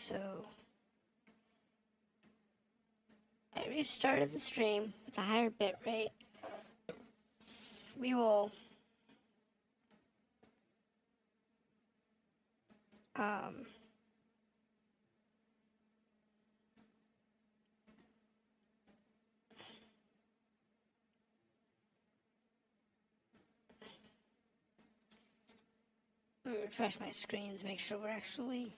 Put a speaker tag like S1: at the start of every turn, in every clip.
S1: So I restarted the stream with a higher bit rate. We will let me refresh my screens, make sure we're actually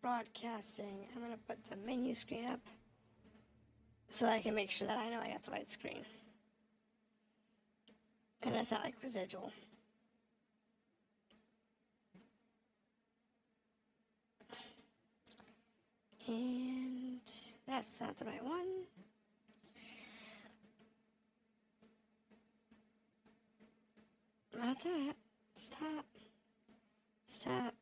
S1: broadcasting. I'm going to put the menu screen up so that I can make sure that I know I got the right screen. And it's not like residual. And that's not the right one. Not that. Stop. Stop.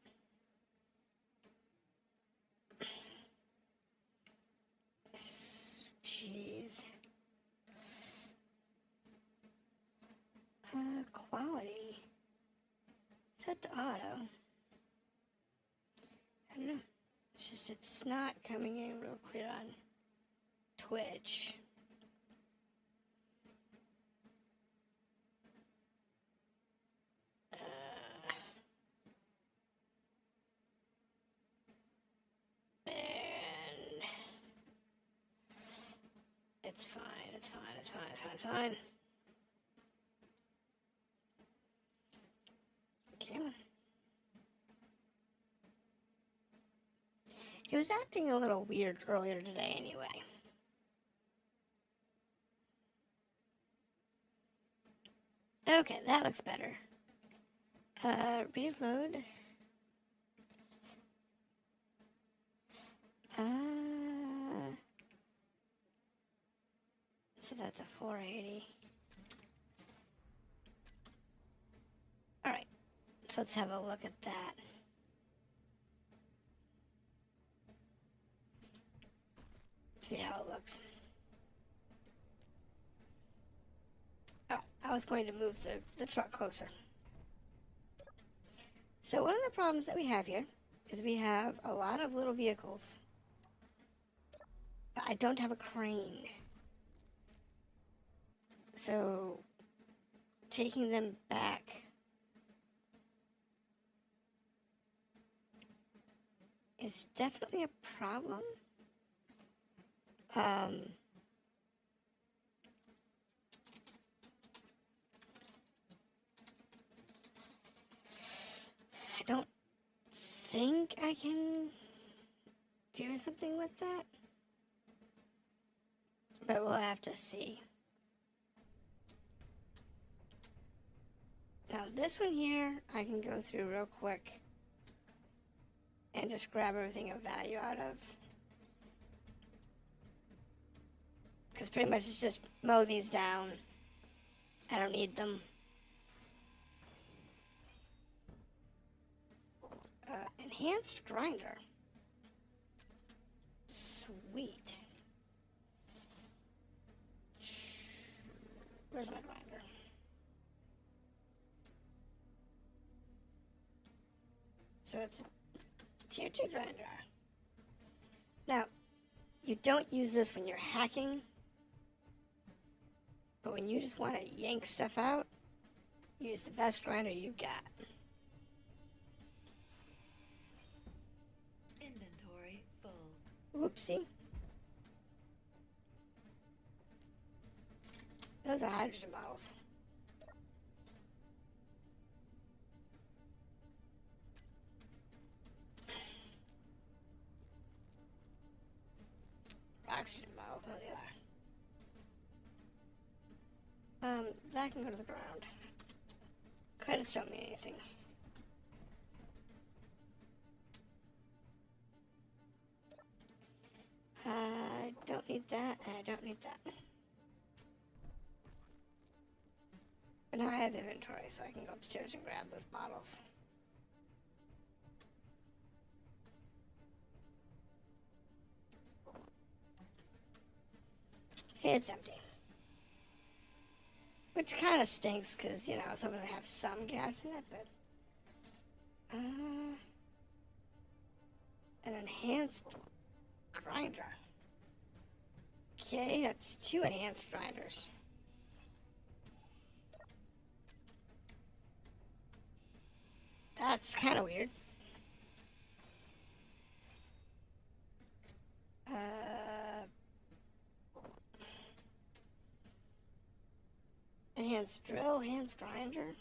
S1: Jeez. Quality. Set to auto. I don't know. It's just it's not coming in real clear on Twitch. And it's fine, it's fine, it's fine, it's fine, it's fine. Come on. It was acting a little weird earlier today anyway. Okay, that looks better. Reload. So that's a 480. Alright, so let's have a look at that. See how it looks. Oh, I was going to move the truck closer. So one of the problems that we have here is we have a lot of little vehicles, but I don't have a crane. So taking them back is definitely a problem. I don't think I can do something with that, but we'll have to see. Now this one here, I can go through real quick and just grab everything of value out of. Because pretty much it's just mow these down. I don't need them. Enhanced grinder. Sweet. Where's my grinder? So it's a tier 2 grinder. Now, you don't use this when you're hacking, but when you just want to yank stuff out, use the best grinder you got.
S2: Inventory full.
S1: Whoopsie. Those are hydrogen bottles. Oxygen bottles, no they are. That can go to the ground. Credits don't mean anything. I don't need that, and I don't need that. But now I have inventory, so I can go upstairs and grab those bottles. It's empty. Which kind of stinks, because, you know, I was hoping to have some gas in it, but... enhanced grinder. Okay, that's 2 enhanced grinders. That's kind of weird. Enhanced drill, enhanced grinder.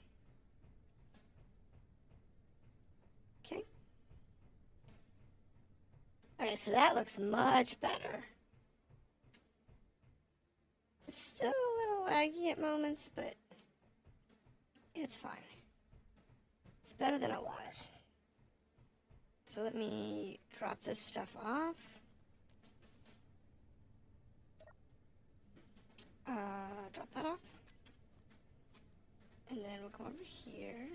S1: Okay. Okay, so that looks much better. It's still a little laggy at moments, but it's fine. It's better than it was. So let me drop this stuff off. Drop that off. And then we'll come over here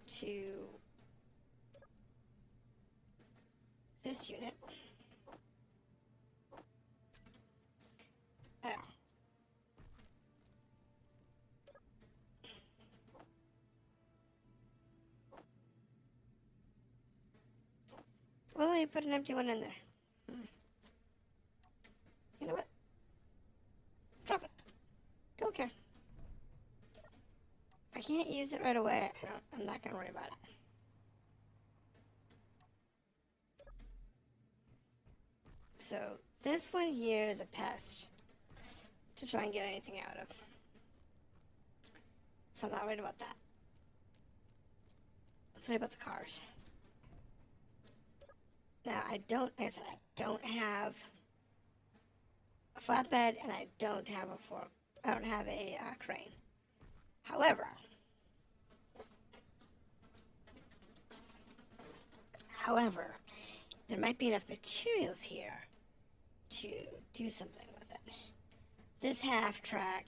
S1: to this unit. Oh. Well, I put an empty one in there. You know what? Drop it. Don't care. If I can't use it right away, I'm not going to worry about it. So this one here is a pest to try and get anything out of. So I'm not worried about that. Let's worry about the cars. Now like I said, I don't have a flatbed and I don't have a fork. I don't have a crane. However, there might be enough materials here to do something with it. This half track,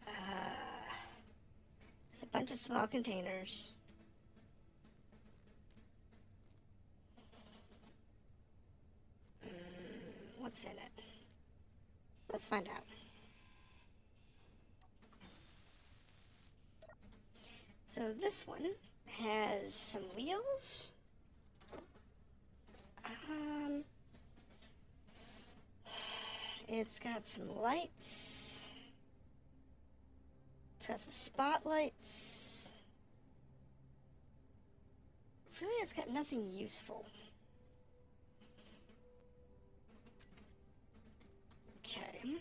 S1: there's a bunch of small containers. What's in it? Let's find out. So this one has some wheels. It's got some lights. It's got some spotlights. Really, it's got nothing useful. Okay.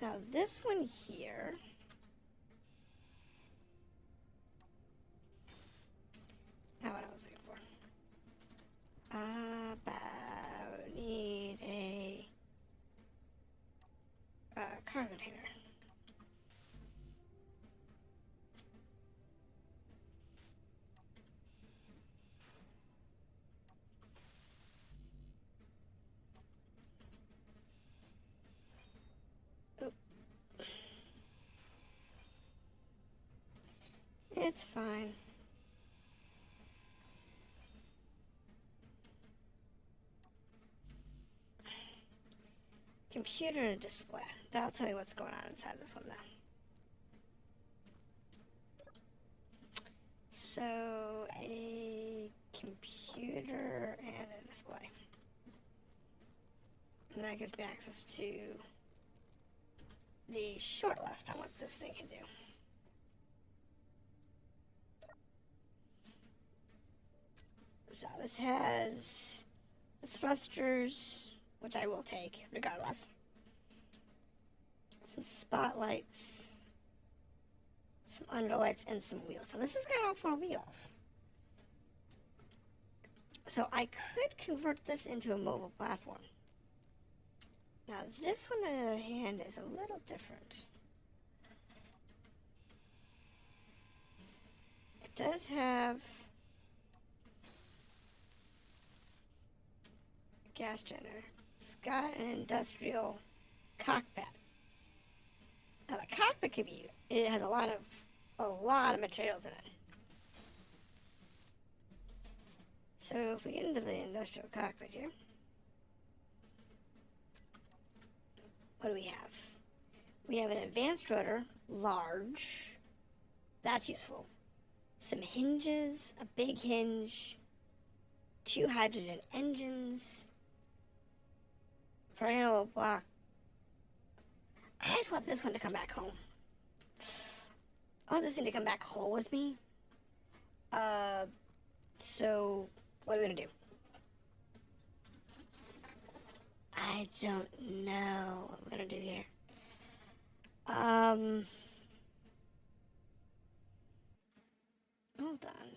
S1: Now this one here. Now what I was looking for. Need a cargo container. Oop. It's fine. Computer and display. That'll tell me what's going on inside this one, though. So, a computer and a display. And that gives me access to the short list on what this thing can do. So, this has the thrusters, which I will take regardless. Some spotlights, some underlights, and some wheels. So this has got all 4 wheels. So I could convert this into a mobile platform. Now this one, on the other hand, is a little different. It does have a gas generator. It's got an industrial cockpit. Now the cockpit could be, it has a lot of materials in it. So if we get into the industrial cockpit here, what do we have? We have an advanced rotor, large. That's useful. some hinges, a big hinge, 2 hydrogen engines, programmable block. I just want this one to come back home. I want this thing to come back whole with me. So what are we gonna do? I don't know what we're gonna do here. Hold on.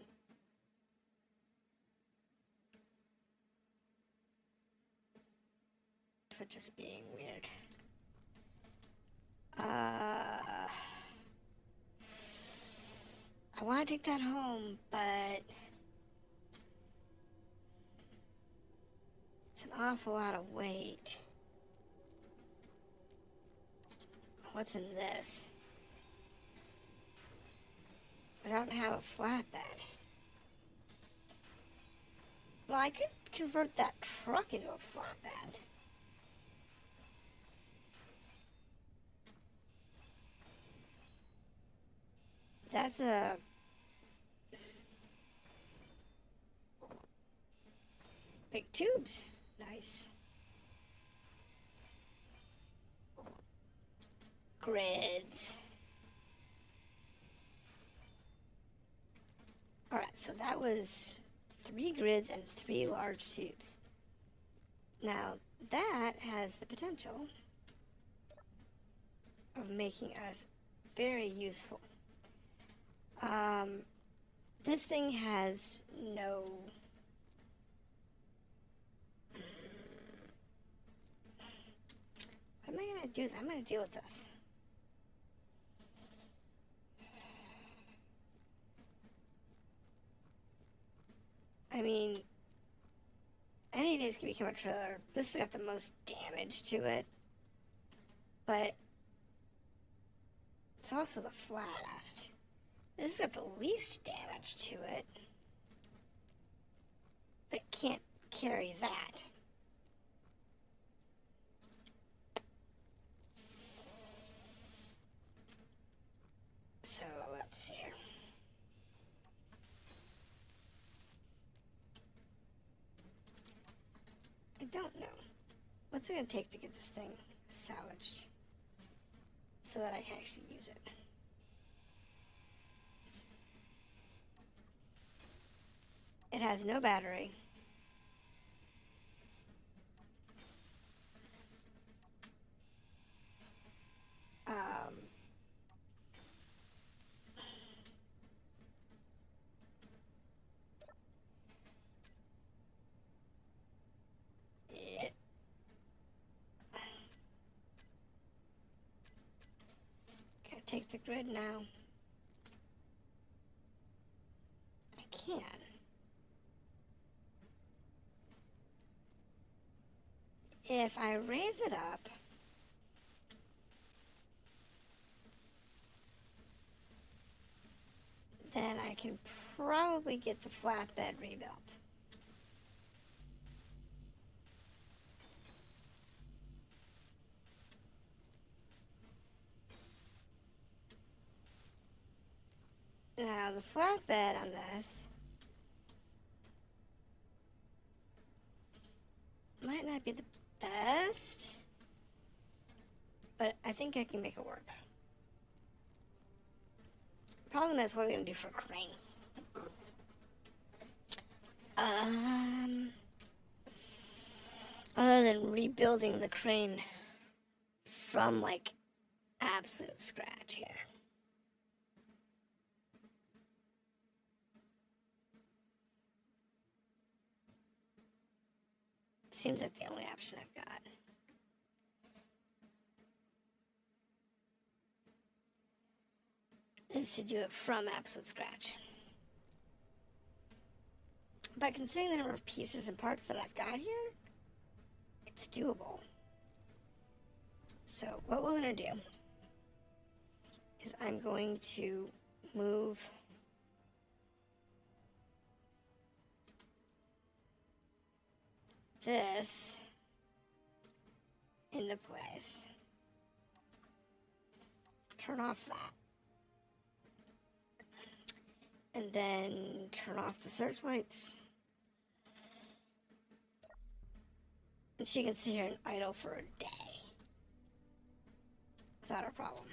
S1: Twitch is being weird. I want to take that home, but it's an awful lot of weight. What's in this? I don't have a flatbed. Well, I could convert that truck into a flatbed. That's a... big tubes. Nice. Grids. Alright, so that was 3 grids and 3 large tubes. Now, that has the potential of making us very useful. This thing has no... What am I going to do? I'm going to deal with this. I mean, any of these can become a trailer. This has got the most damage to it. But it's also the flattest. This has got the least damage to it. But can't carry that. So, let's see here. I don't know. What's it going to take to get this thing salvaged so that I can actually use it? It has no battery. Can I take the grid now? I can. If I raise it up, then I can probably get the flatbed rebuilt. Now, the flatbed on this might not be the best, but I think I can make it work. Problem is, what are we going to do for a crane? Other than rebuilding the crane from, like, absolute scratch here. Seems like the only option I've got. Is to do it from absolute scratch. But considering the number of pieces and parts that I've got here, it's doable. So what we're going to do is I'm going to move this into place. Turn off that. And then turn off the searchlights. And she can sit here and idle for a day without a problem.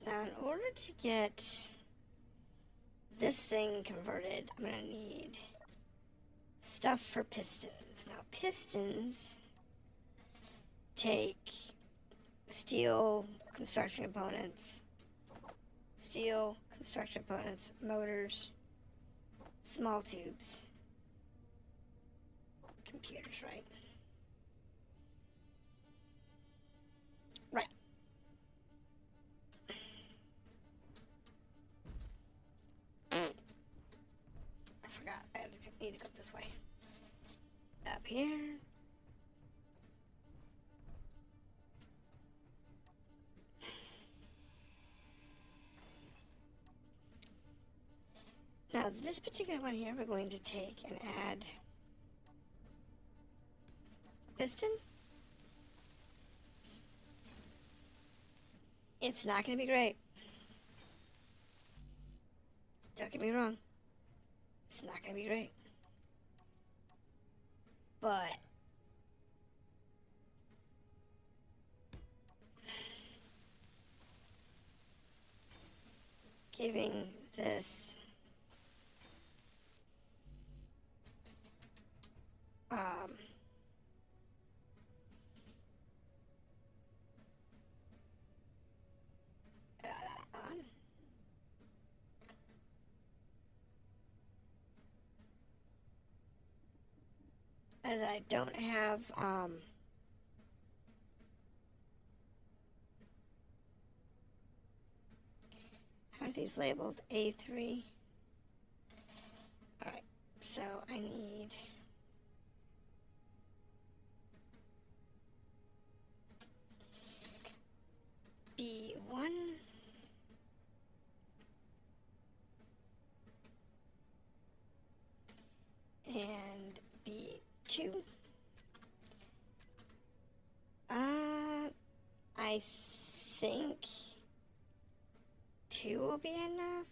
S1: Now, in order to get this thing converted, I'm going to need stuff for pistons. Now, pistons take steel construction components, motors, small tubes, computers, right? Right. I forgot. I need to go this way. Up here. Now, this particular one here, we're going to take and add a piston. It's not going to be great. Don't get me wrong. It's not going to be great. But giving this on. As I don't have how are these labeled? A3. Alright, so I need B1 and B2. I think 2 will be enough,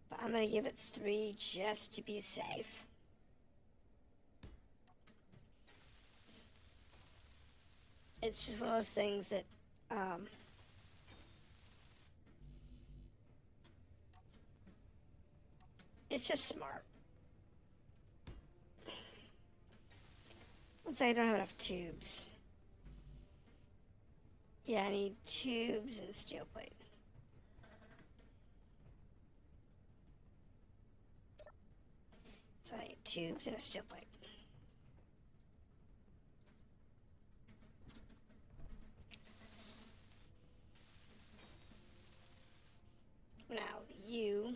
S1: but I'm going to give it 3 just to be safe. It's just one of those things that it's just smart. Let's say I don't have enough tubes. Yeah, I need tubes and a steel plate. So I need tubes and a steel plate. Now, you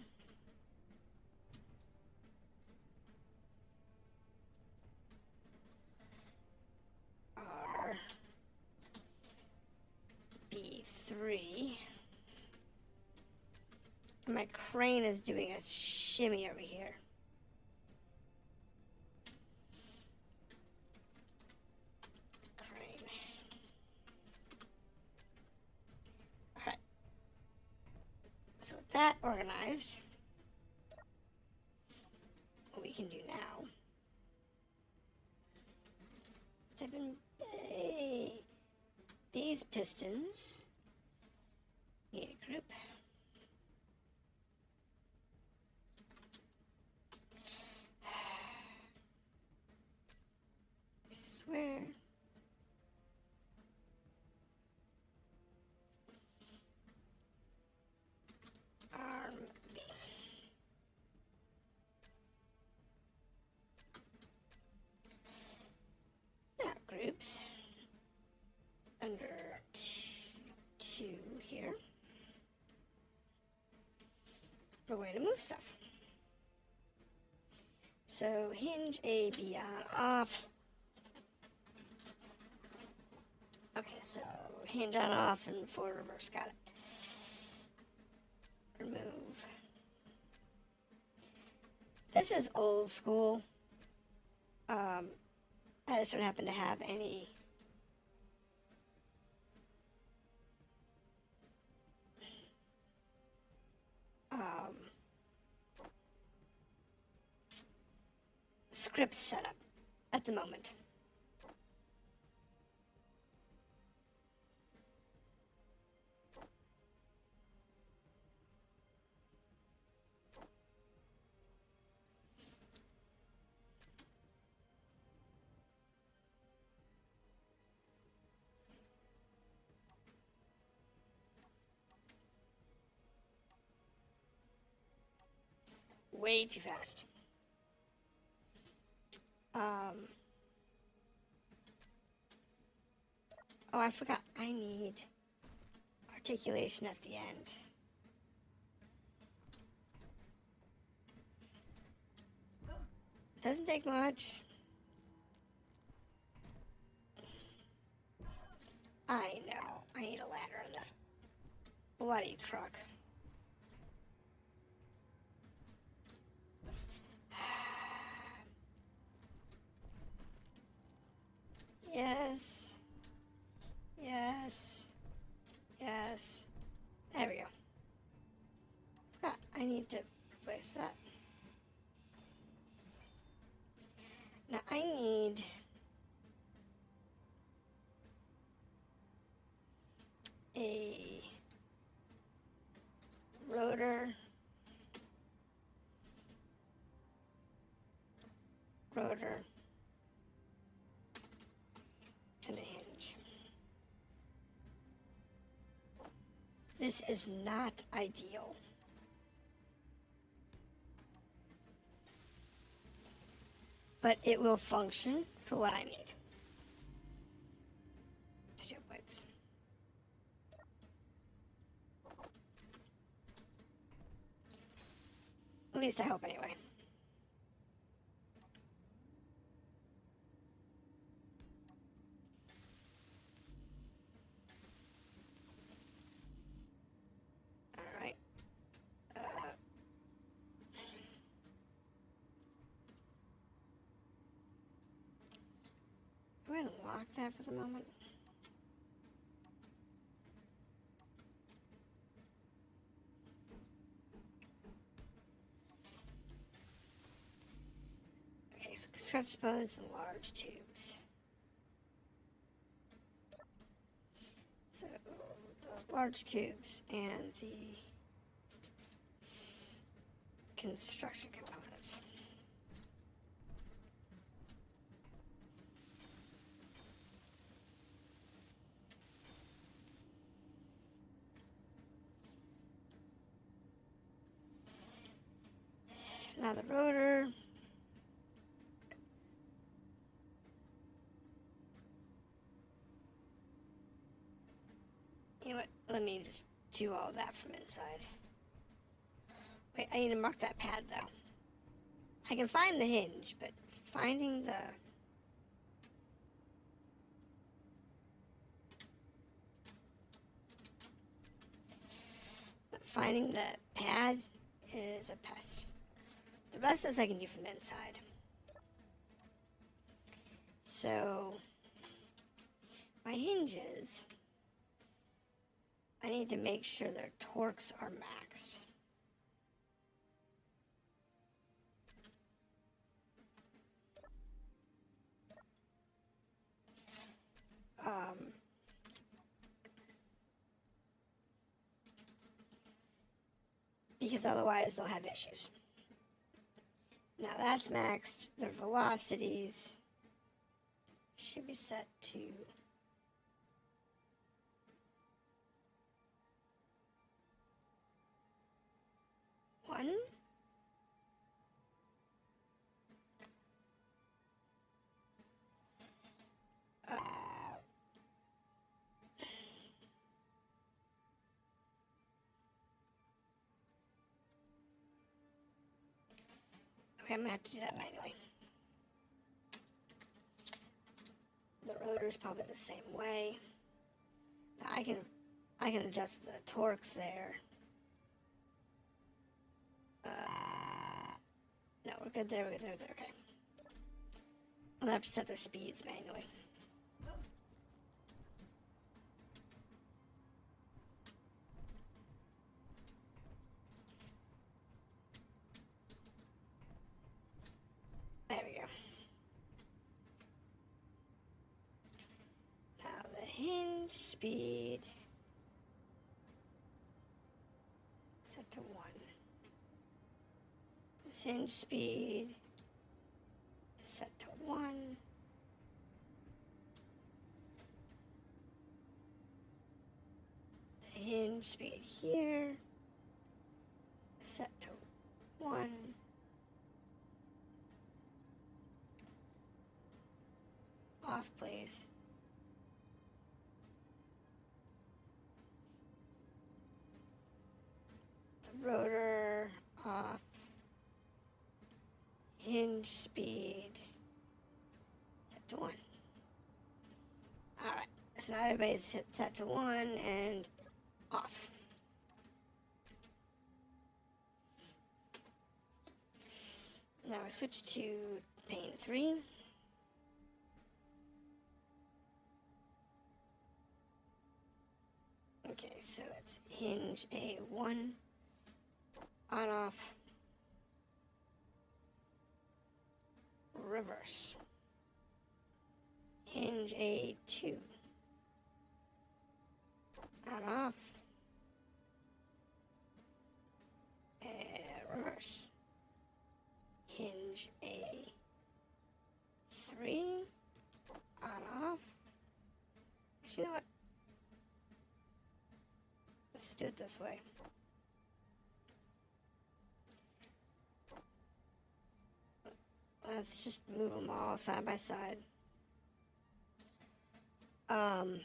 S1: are B3. My crane is doing a shimmy over here. Crane. Alright. So with that organized, what we can do now, 7A. These pistons need a group. I swear. Arm B. Now groups under 2 here. We're going to move stuff. So hinge A, B on, off. Okay, so hinge on, off, and forward, reverse. Got it. Remove. This is old school. I just don't happen to have any script setup at the moment. Way too fast. Oh, I forgot. I need articulation at the end. Doesn't take much. I know. I need a ladder in this bloody truck. Yes. Yes. Yes. There we go. Forgot. I need to replace that. Now I need a rotor, and a hinge. This is not ideal. But it will function for what I need. Steel plates. At least I hope anyway. Alright. Go ahead and lock that for the moment. Okay, so stretch bones and large tubes. So the large tubes and the construction components. Now the rotor. You know what? Let me just do all that from inside. Wait, I need to mark that pad though. I can find the hinge, but finding the pad is a pest. The rest of this I can do from inside. So my hinges, I need to make sure their torques are maxed. Because otherwise they'll have issues. Now that's maxed. Their velocities should be set to 1. Okay, I'm gonna have to do that manually. The rotor's probably the same way. Now I can adjust the torques there. No, we're good there, okay. I'm gonna have to set their speeds manually. There we go. hinge speed set to 1. This hinge speed is set to 1. The hinge speed here is set to 1. Off, please. The rotor off. Hinge speed set to 1. Alright, so now everybody's hit set to 1 and off. Now we switch to pane 3. Okay, so it's hinge A1, on off, reverse, hinge A2, on off, reverse, hinge A3, on off. Actually, you know what? Let's do it this way. Let's just move them all side by side. That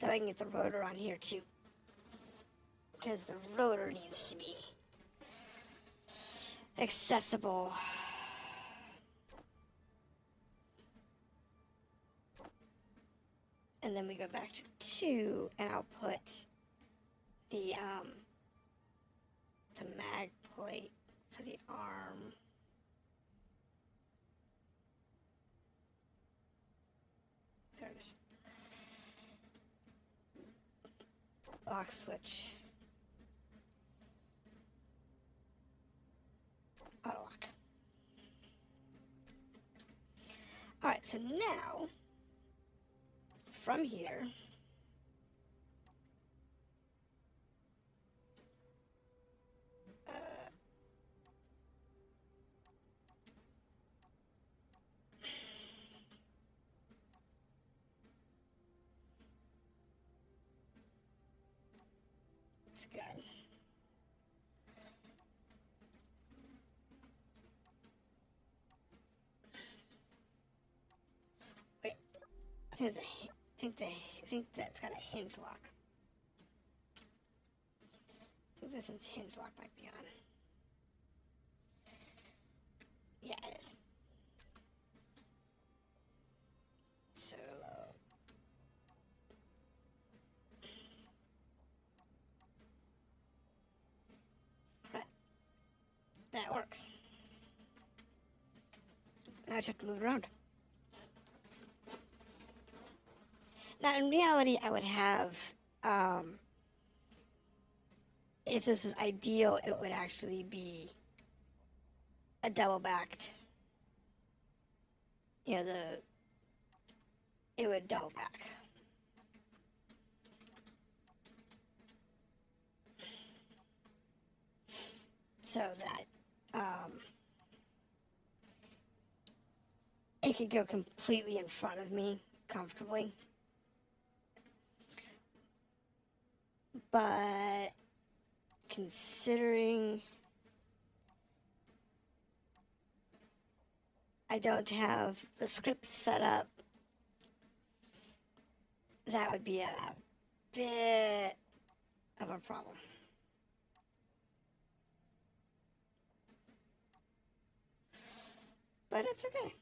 S1: I can get the rotor on here too. Because the rotor needs to be accessible. And then we go back to 2, and I'll put the mag plate for the arm. There it is. Lock switch. Auto lock. Alright, so now from here, it's good. Wait, I think there's I think that's got a hinge lock. I think this one's hinge lock might be on. Yeah, it is. So right, that works. Now I just have to move it around. Now, in reality, I would have, if this was ideal, it would actually be a double-backed, you know, it would double back. So that, it could go completely in front of me comfortably. But considering I don't have the script set up, that would be a bit of a problem. But it's okay.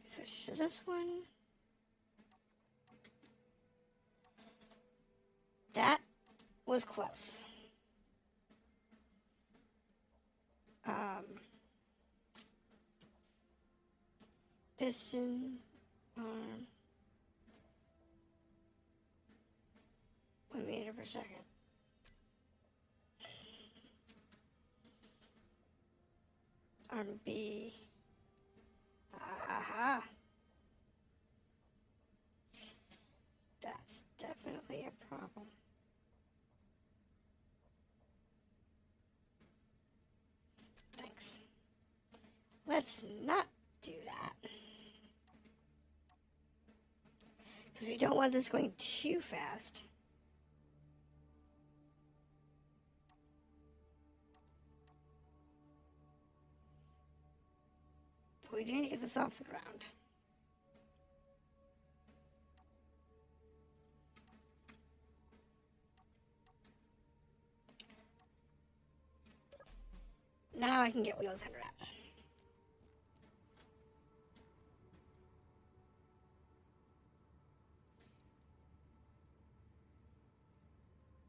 S1: Switch to this one. That was close. Piston, arm. 1 meter per second. Arm B. Aha! That's definitely a problem. Thanks. Let's not do that. Because we don't want this going too fast. But we do need to get this off the ground. Now I can get wheels under it.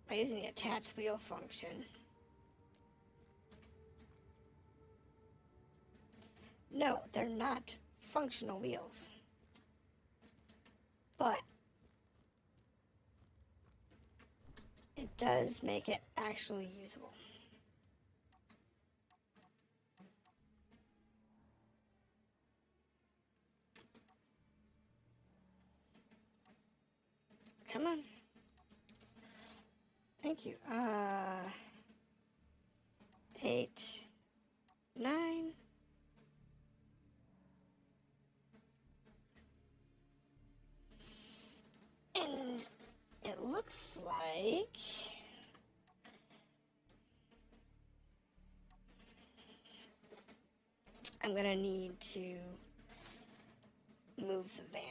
S1: By using the attach wheel function. No, they're not functional wheels. But it does make it actually usable. Come on. Thank you. 8, 9. And it looks like I'm gonna need to move the van.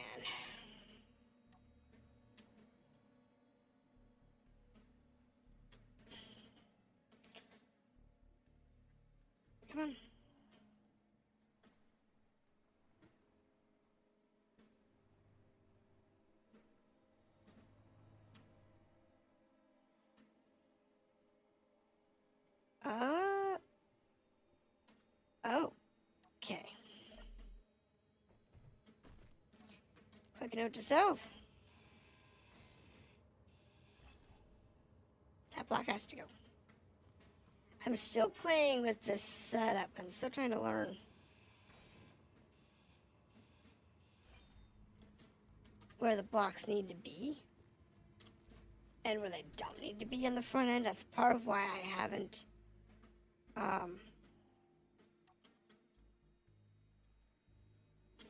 S1: Come on. Okay. Quick note to self. That block has to go. I'm still playing with this setup. I'm still trying to learn. Where the blocks need to be. And where they don't need to be on the front end. That's part of why I haven't...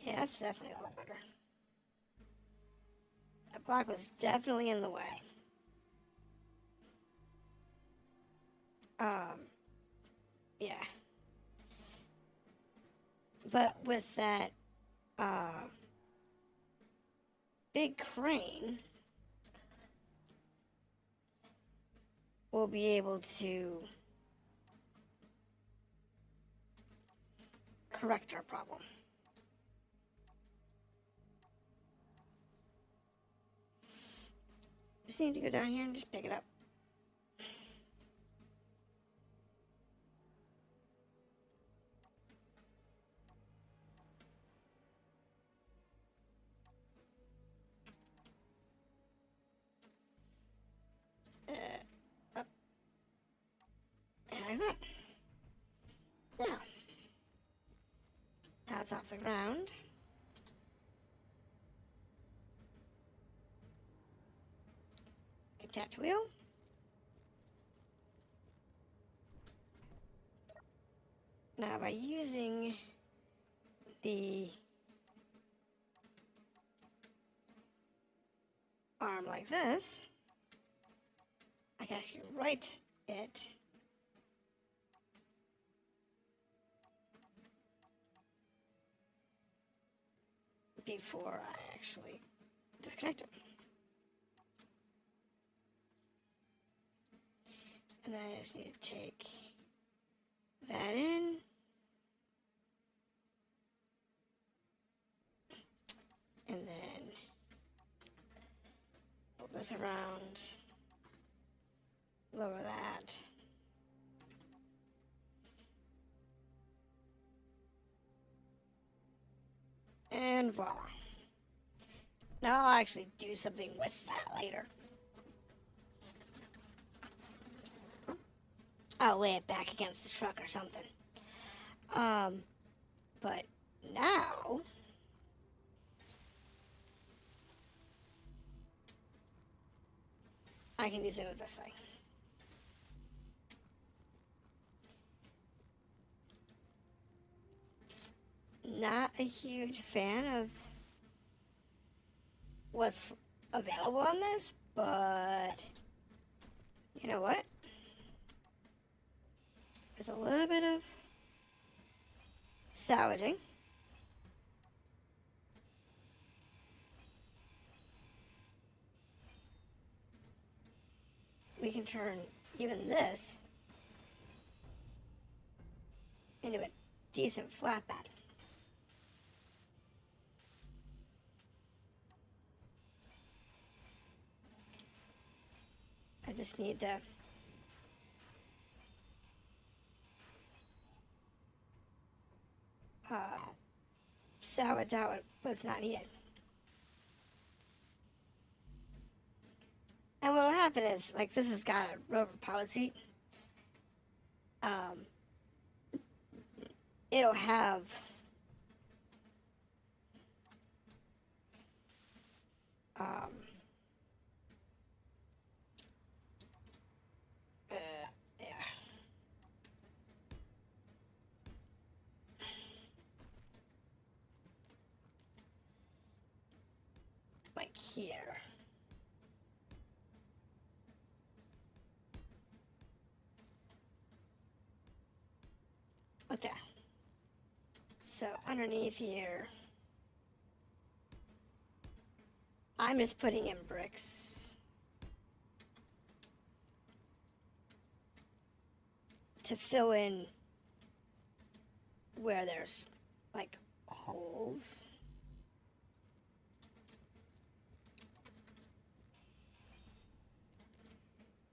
S1: Yeah, that's definitely a lot better. That block was definitely in the way. Yeah. But with that, big crane, we'll be able to correct our problem. Just need to go down here and just pick it up. Up. And like that. Now it's off the ground. Attach wheel. Now by using the arm like this, I can actually right it before I actually disconnect it. And then I just need to take that in. And then pull this around, lower that. And voila. Now I'll actually do something with that later. I'll lay it back against the truck or something. But now I can do something with this thing. Not a huge fan of what's available on this, but you know what? With a little bit of salvaging, we can turn even this into a decent flatbed. I just need to salvage out what's not needed. And what'll happen is, like, this has got a rover powered seat. It'll have yeah. Like here. What there? So underneath here, I'm just putting in bricks to fill in where there's like holes.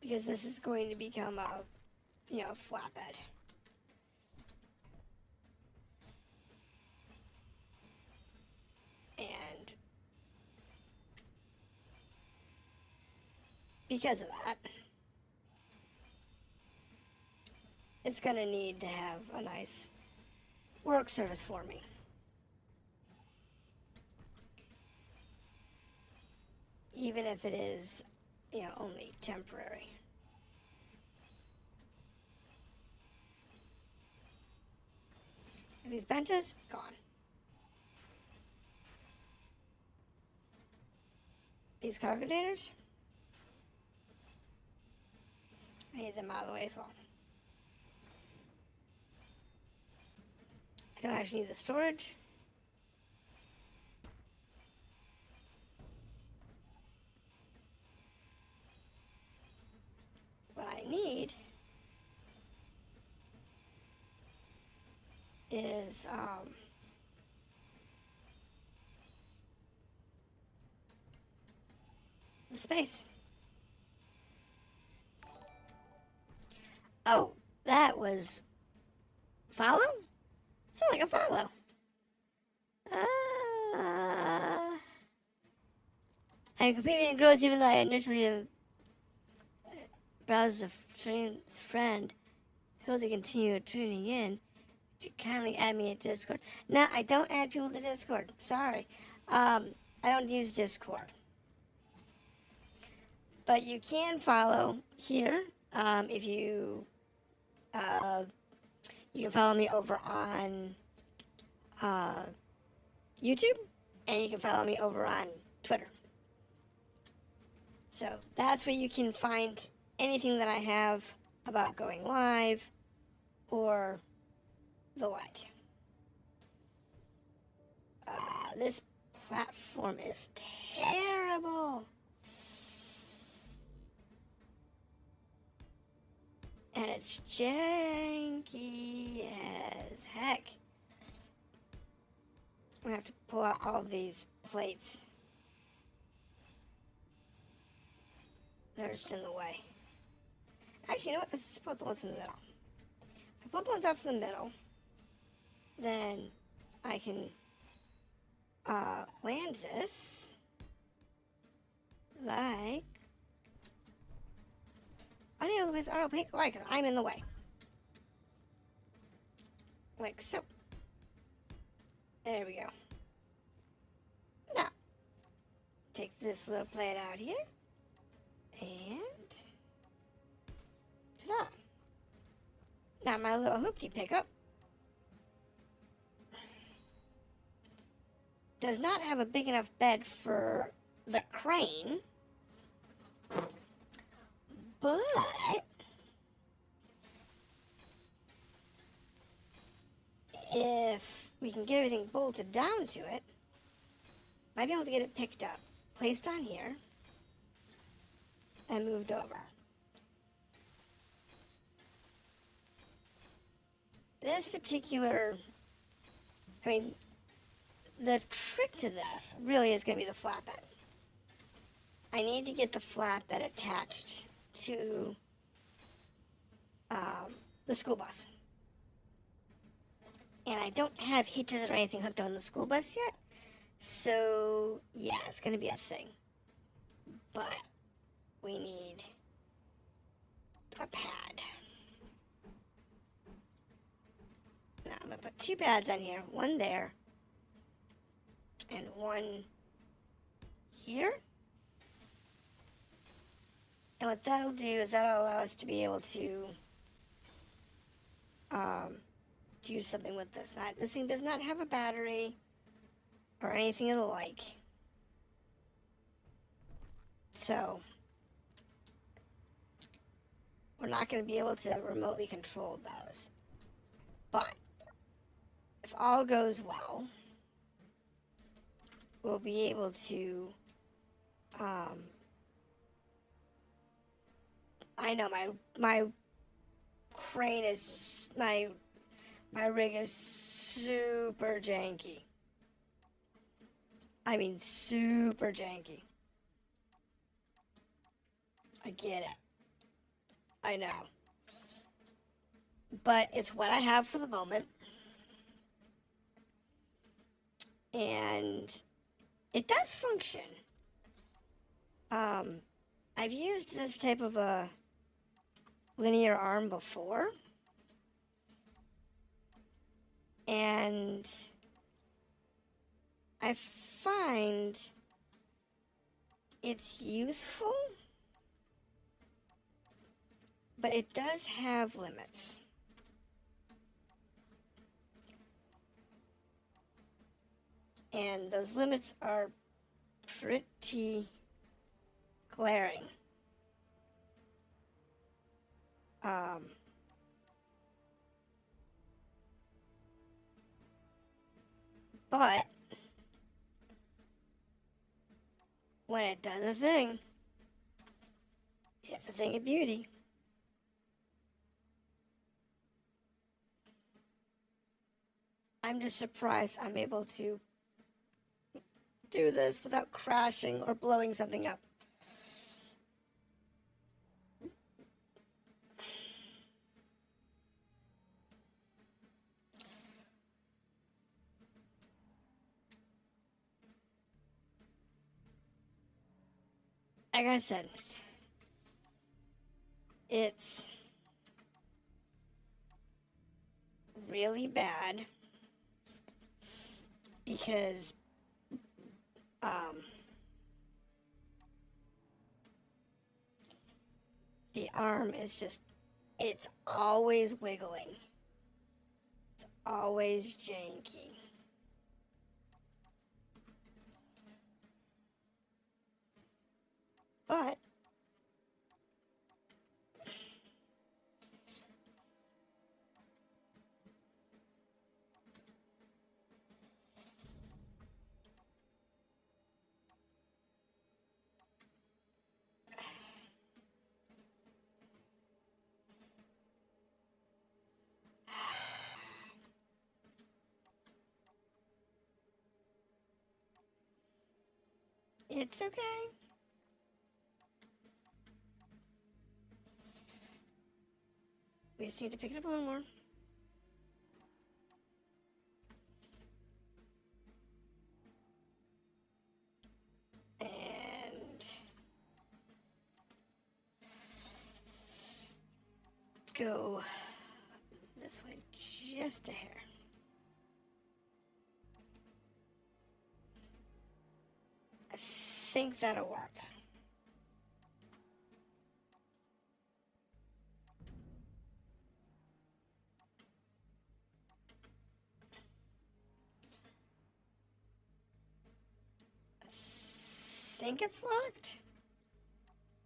S1: Because this is going to become a, flatbed. And because of that, it's going to need to have a nice work surface for me. Even if it is, only temporary. These benches, gone. These car containers, I need them out of the way as well. I don't actually need the storage. What I need is the space. Oh, that was follow? Sounds like a follow. I'm completely engrossed even though I initially browsed a friend. Feel to continue tuning in. To kindly add me to Discord. No, I don't add people to Discord. Sorry. I don't use Discord. But you can follow here. If you can follow me over on YouTube, and you can follow me over on Twitter. So that's where you can find anything that I have about going live or the like. This platform is terrible. And it's janky as heck. I'm gonna have to pull out all these plates. They're just in the way. Actually, you know what? Let's just put the ones in the middle. If I put the ones up in the middle, then I can land this like... I know, otherwise I don't pay. Why? Because I'm in the way. Like so. There we go. Now, take this little plate out here. And ta-da! Now my little hoopty pickup does not have a big enough bed for the crane, but if we can get everything bolted down to it, might be able to get it picked up, placed on here, and moved over. This particular, the trick to this really is going to be the flatbed. I need to get the flatbed attached to the school bus. And I don't have hitches or anything hooked on the school bus yet. So, yeah, it's going to be a thing. But we need a pad. Now, I'm going to put 2 pads on here. One there. And one here. And what that'll do is that'll allow us to be able to do something with this. Now, this thing does not have a battery or anything of the like. So, we're not going to be able to remotely control those. But, if all goes well, we'll be able to, I know my crane is, my rig is super janky. I mean, super janky. I get it. I know. But it's what I have for the moment. And it does function. I've used this type of a linear arm before. And I find it's useful, but it does have limits. And those limits are pretty glaring. But when it does a thing, it's a thing of beauty. I'm just surprised I'm able to do this without crashing or blowing something up. Like I said, it's really bad because the arm is just, it's always wiggling. It's always janky. But it's okay. We just need to pick it up a little more. And go this way just a hair. think that'll work. I think it's locked.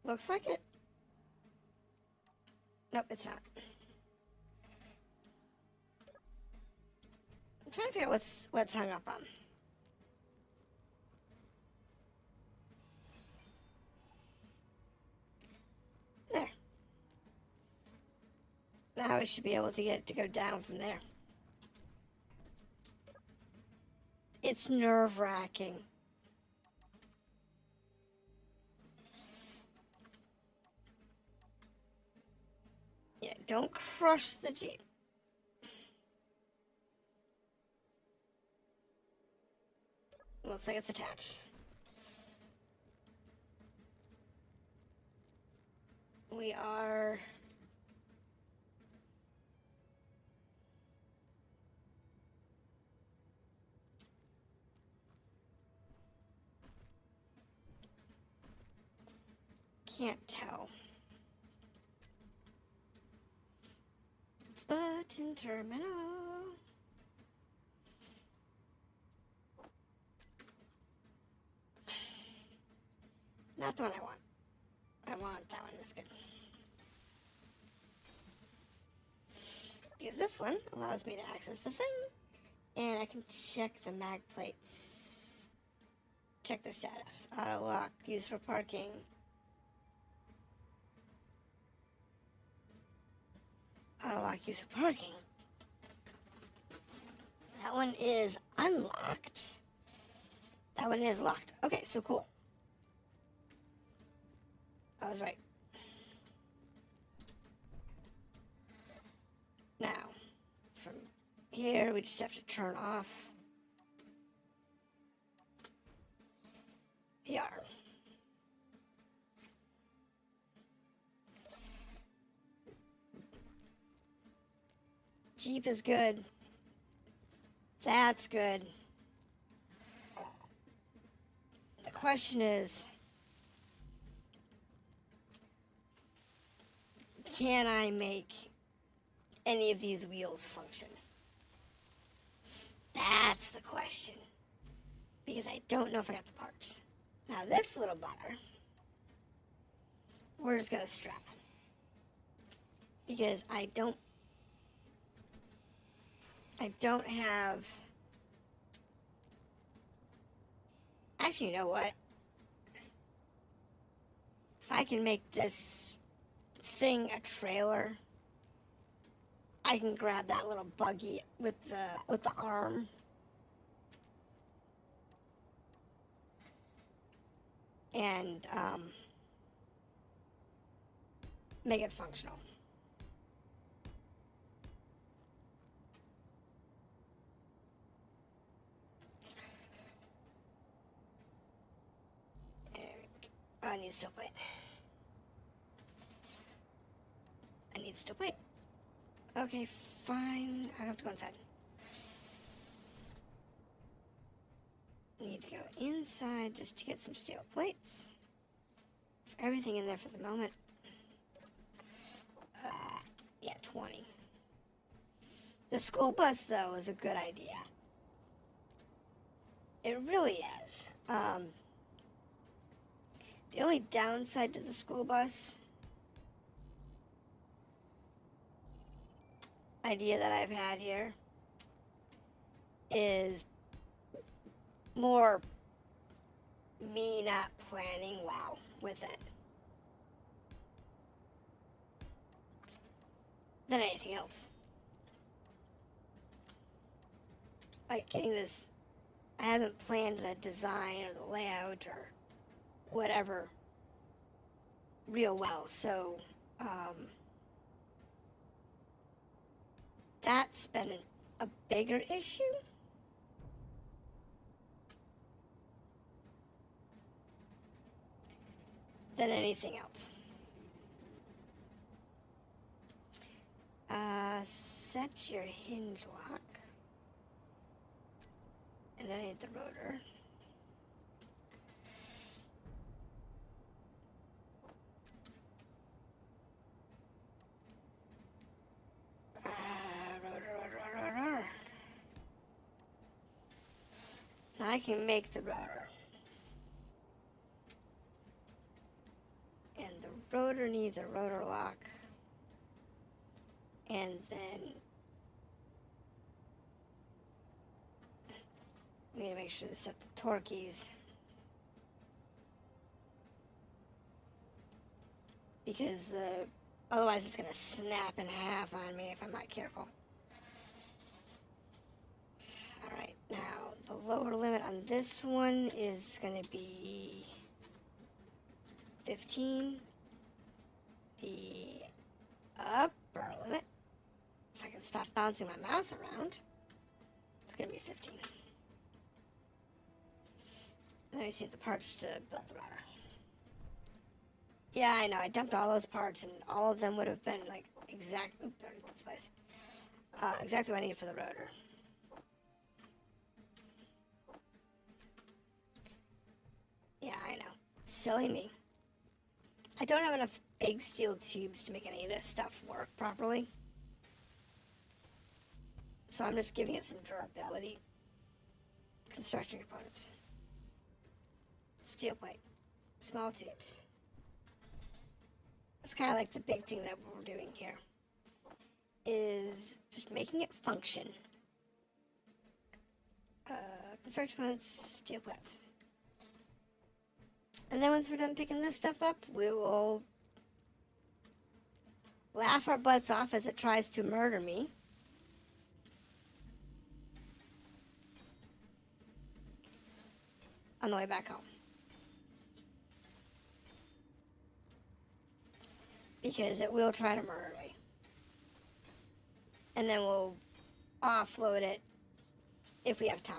S1: Looks like it. Nope, it's not. I'm trying to figure out what's hung up on. There. Now we should be able to get it to go down from there. It's nerve-wracking. Yeah, don't crush the Jeep. Looks like it's attached. We are... Can't tell. Button terminal. Not the one I want. I want that one. That's good. Because this one allows me to access the thing. And I can check the mag plates. Check their status. Auto lock. Used for parking. Auto lock. Used for parking. That one is unlocked. That one is locked. Okay, so cool. I was right. Now, from here, we just have to turn off the arm. Jeep is good. That's good. The question is, can I make any of these wheels function? That's the question. Because I don't know if I got the parts. Now this little butter, we're just going to strap. Because I don't have... Actually, you know what? If I can make this thing a trailer, I can grab that little buggy with the arm. And make it functional. Oh, I need steel plate. I need steel plate. Okay, fine. I have to go inside. Need to go inside just to get some steel plates. Everything in there for the moment. Yeah, 20. The school bus, though, is a good idea. It really is. The only downside to the school bus idea that I've had here is more me not planning well with it than anything else. Like getting this, I haven't planned the design or the layout or whatever real well, so that's been a bigger issue. Than anything else. Set your hinge lock. And then I need the rotor. I can make the rotor. And the rotor needs a rotor lock. And then we need to make sure to set the torqueys. Because otherwise it's gonna snap in half on me if I'm not careful. Alright, now the lower limit on this one is gonna be 15. The upper limit, if I can stop bouncing my mouse around, it's gonna be 15. Let me see the parts to build the rotor. Yeah, I know, I dumped all those parts and all of them would have been like exactly what I need for the rotor. Yeah, I know. Silly me. I don't have enough big steel tubes to make any of this stuff work properly. So I'm just giving it some durability. Construction components. Steel plate. Small tubes. That's kind of like the big thing that we're doing here. Is just making it function. Construction components, steel plates. And then once we're done picking this stuff up, we will laugh our butts off as it tries to murder me. On the way back home. Because it will try to murder me. And then we'll offload it if we have time.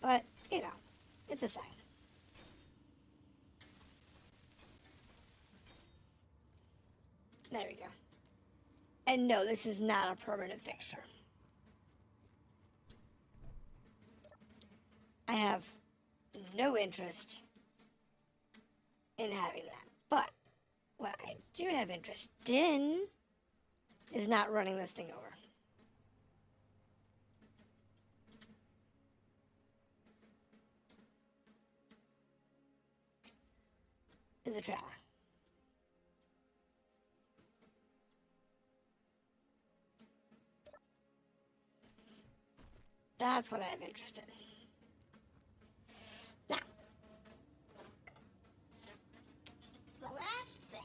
S1: But, you know, it's a thing. There we go. And no, this is not a permanent fixture. I have no interest in having that. But what I do have interest in is not running this thing over. Is a trailer. That's what I have interest in. Now, the last thing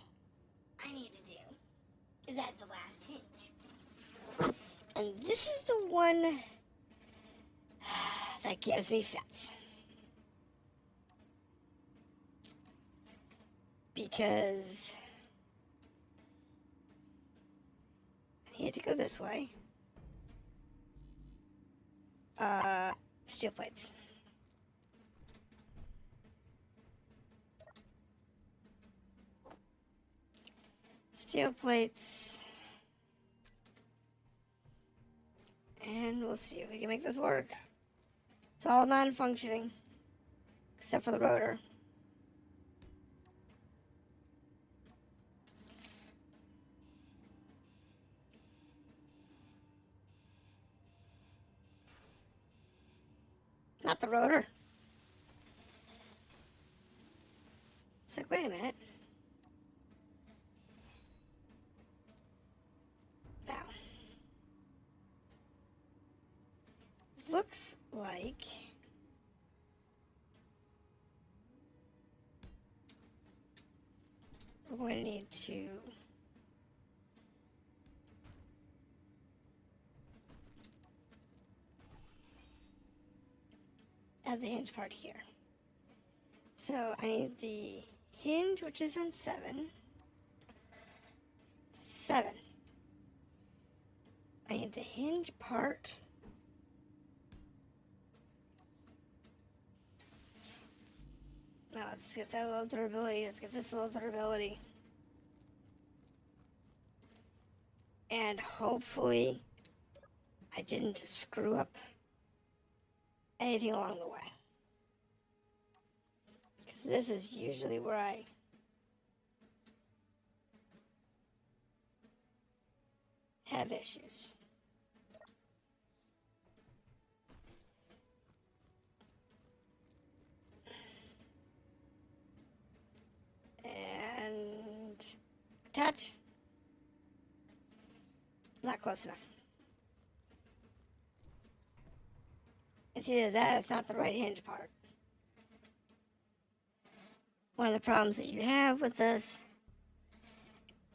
S1: I need to do is add the last hinge. And this is the one that gives me fits. Because I need to go this way. Steel plates. Steel plates. And we'll see if we can make this work. It's all non-functioning, except for the rotor. Not the rotor. It's like, wait a minute. Now, looks like we're going to need to add the hinge part here. So I need the hinge, which is on 7. 7. I need the hinge part. Now let's get that little durability. Let's get this little durability. And hopefully I didn't screw up anything along the way. Because this is usually where I have issues. And attach. Not close enough. It's either that or it's not the right hinge part. One of the problems that you have with this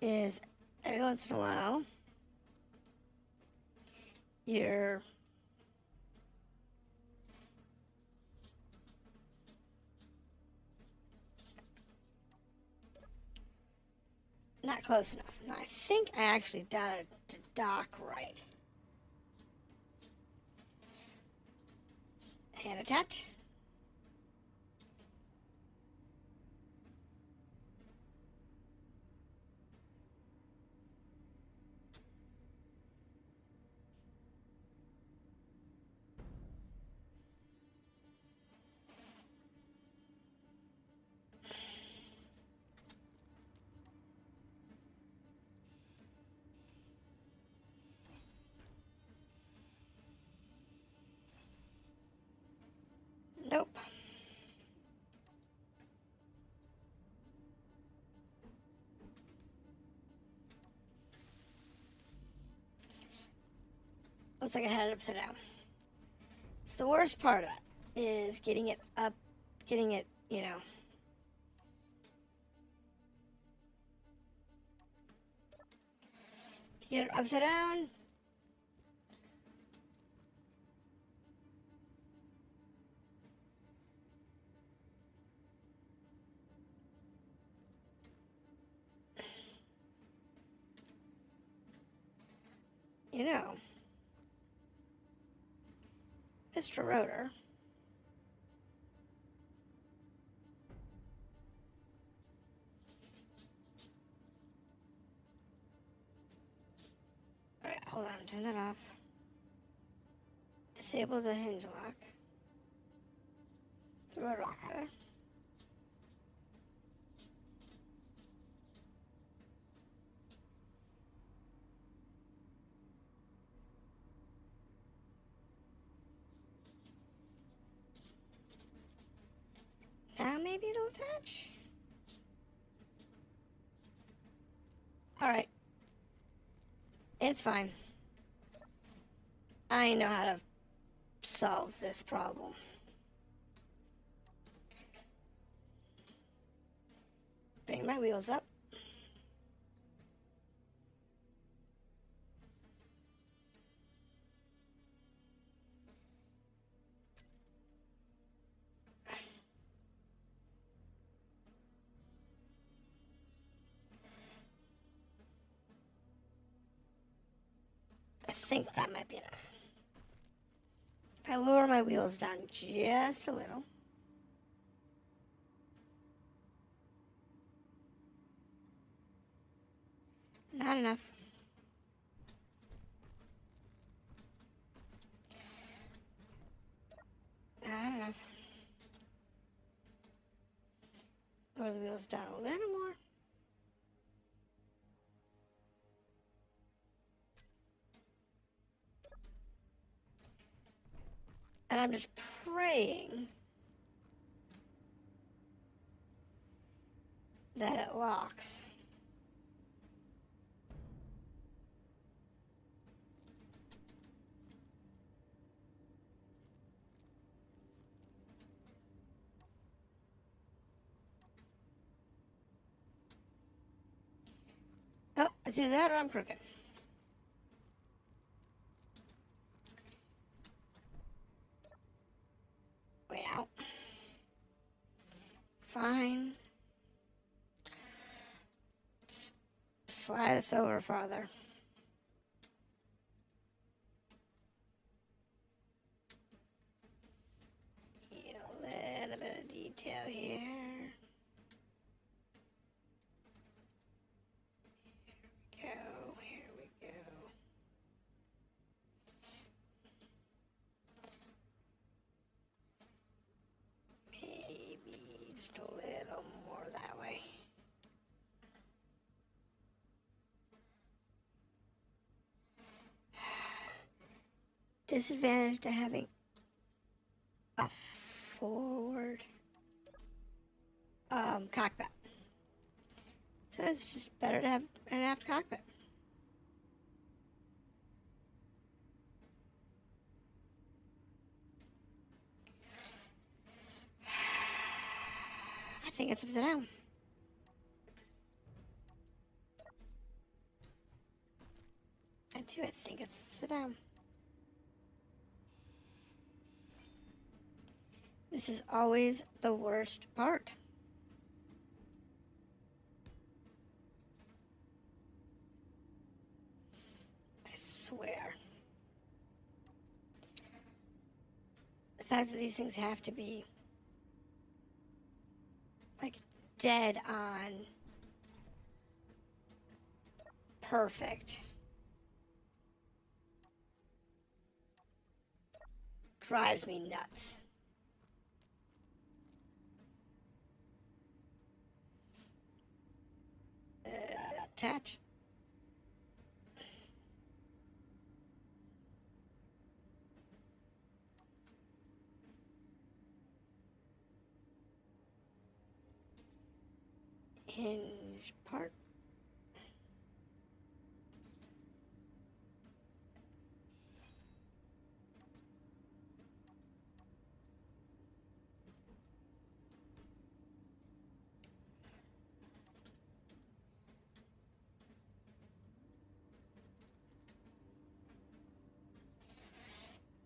S1: is every once in a while you're not close enough. Now I think I actually got it to dock right. And attach. Nope. Looks like I had it upside down. It's the worst part of it, is getting it up, getting it, you know. Get it upside down. You know, Mr. Rotor. Alright, hold on, turn that off. Disable the hinge lock. Throw a rock at her. Now maybe it'll attach. Alright. It's fine. I know how to solve this problem. Bring my wheels up. I think that might be enough. If I lower my wheels down just a little. Not enough. Not enough. Lower the wheels down a little more. And I'm just praying that it locks. Oh, it's either that or I'm crooked. Way out. Fine. Let's slide us over farther. Need a little bit of detail here. Here we go. Maybe just a little more that way. disadvantage to having a forward cockpit. So it's just better to have an aft cockpit. I think it's upside down. I do, I think it's upside down. This is always the worst part. I swear. The fact that these things have to be like dead on perfect drives me nuts. Attach. Hinge part.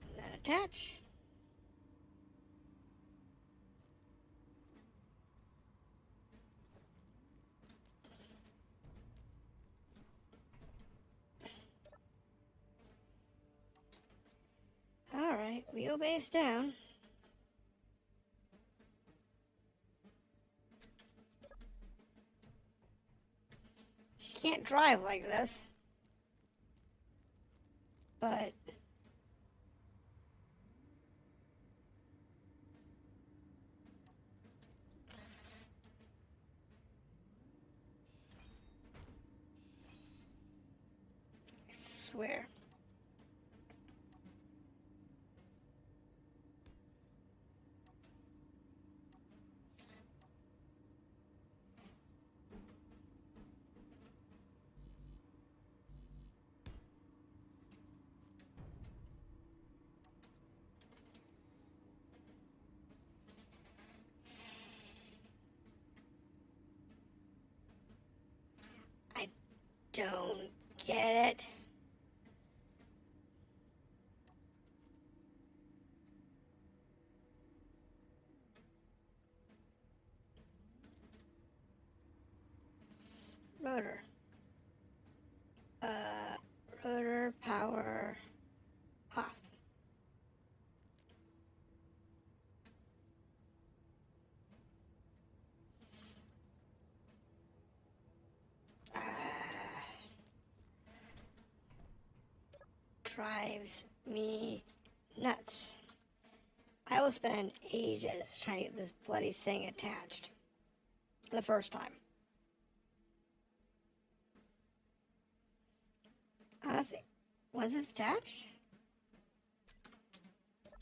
S1: And then attach. Alright, wheelbase down. She can't drive like this. But I swear. I don't get it. Rotor. Rotor power off. Drives me nuts. I will spend ages trying to get this bloody thing attached. The first time. Honestly, once it's attached,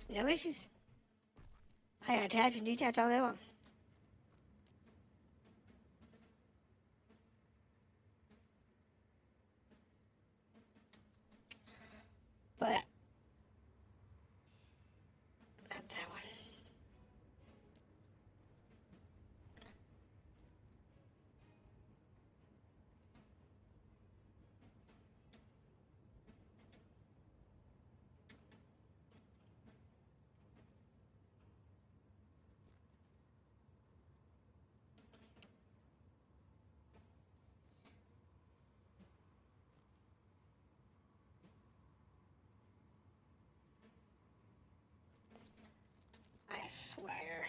S1: no issues. I can attach and detach all day long. But not that one. I swear.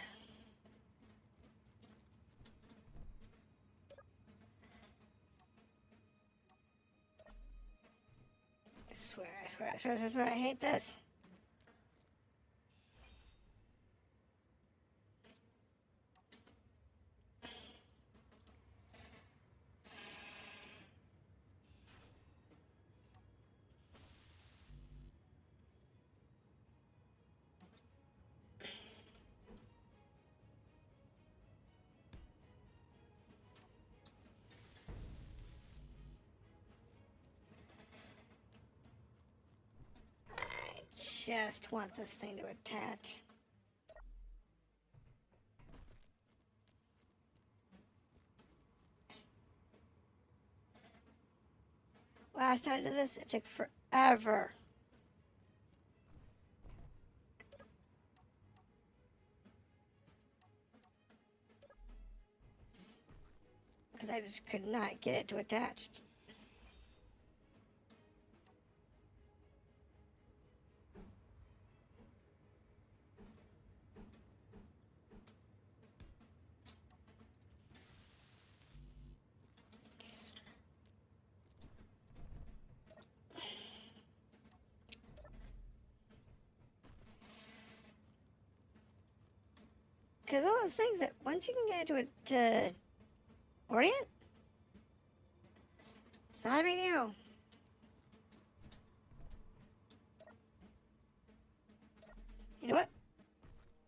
S1: I swear, I hate this. just want this thing to attach. Last time I did this, it took forever. Because I just could not get it to attach. Because all those things that once you can get it to orient, it's not a big deal. You know what?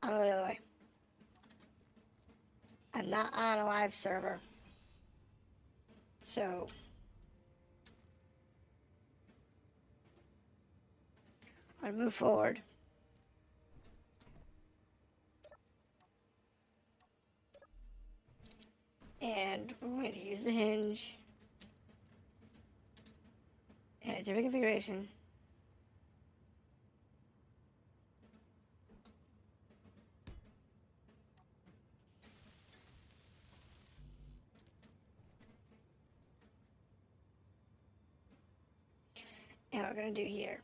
S1: I'll go the other way. I'm not on a live server. So I'm gonna move forward. And we're going to use the hinge in a different configuration. And what we're going to do here,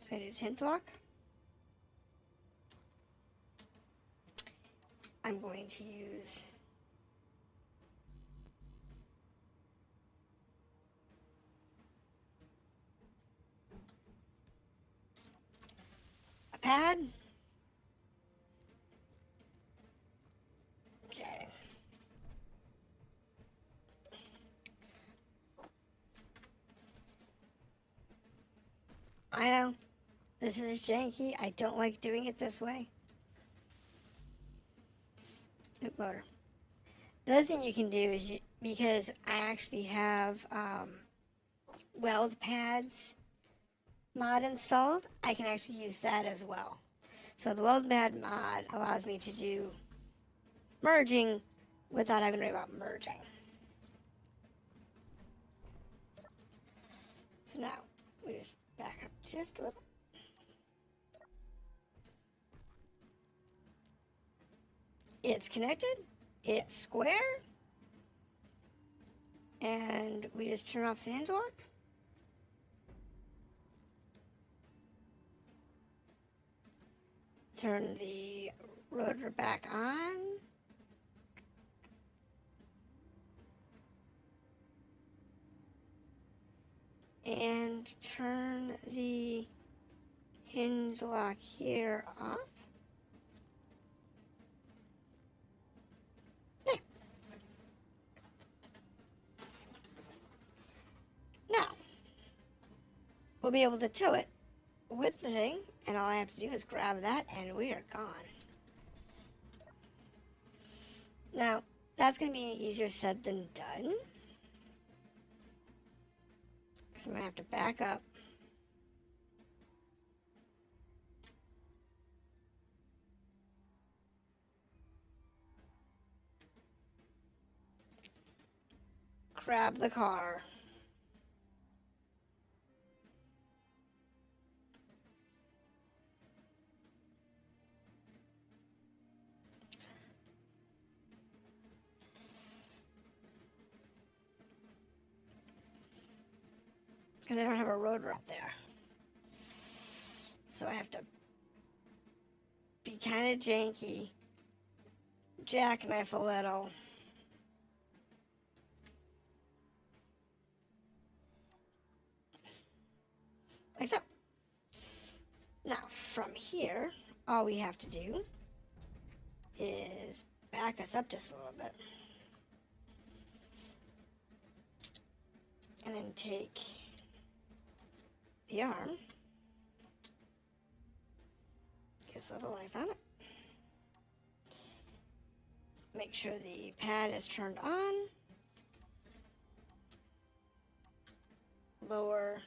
S1: so I do hinge lock. I'm going to use a pad. Okay. I know, this is janky. I don't like doing it this way. Oop, motor. The other thing you can do is, because I actually have weld pads mod installed, I can actually use that as well. So the weld pad mod allows me to do merging without having to worry about merging. So now we just back up just a little. It's connected. It's square. And we just turn off the hinge lock. Turn the rotor back on. And turn the hinge lock here off. There. Now, we'll be able to tow it with the thing, and all I have to do is grab that, and we are gone. Now, that's going to be easier said than done. Because I'm going to have to back up. Grab the car. Because I don't have a rotor up there. So I have to be kind of janky, jackknife a little. Like so. Now, from here, all we have to do is back us up just a little bit. And then take the arm. Get a little life on it. Make sure the pad is turned on. Lower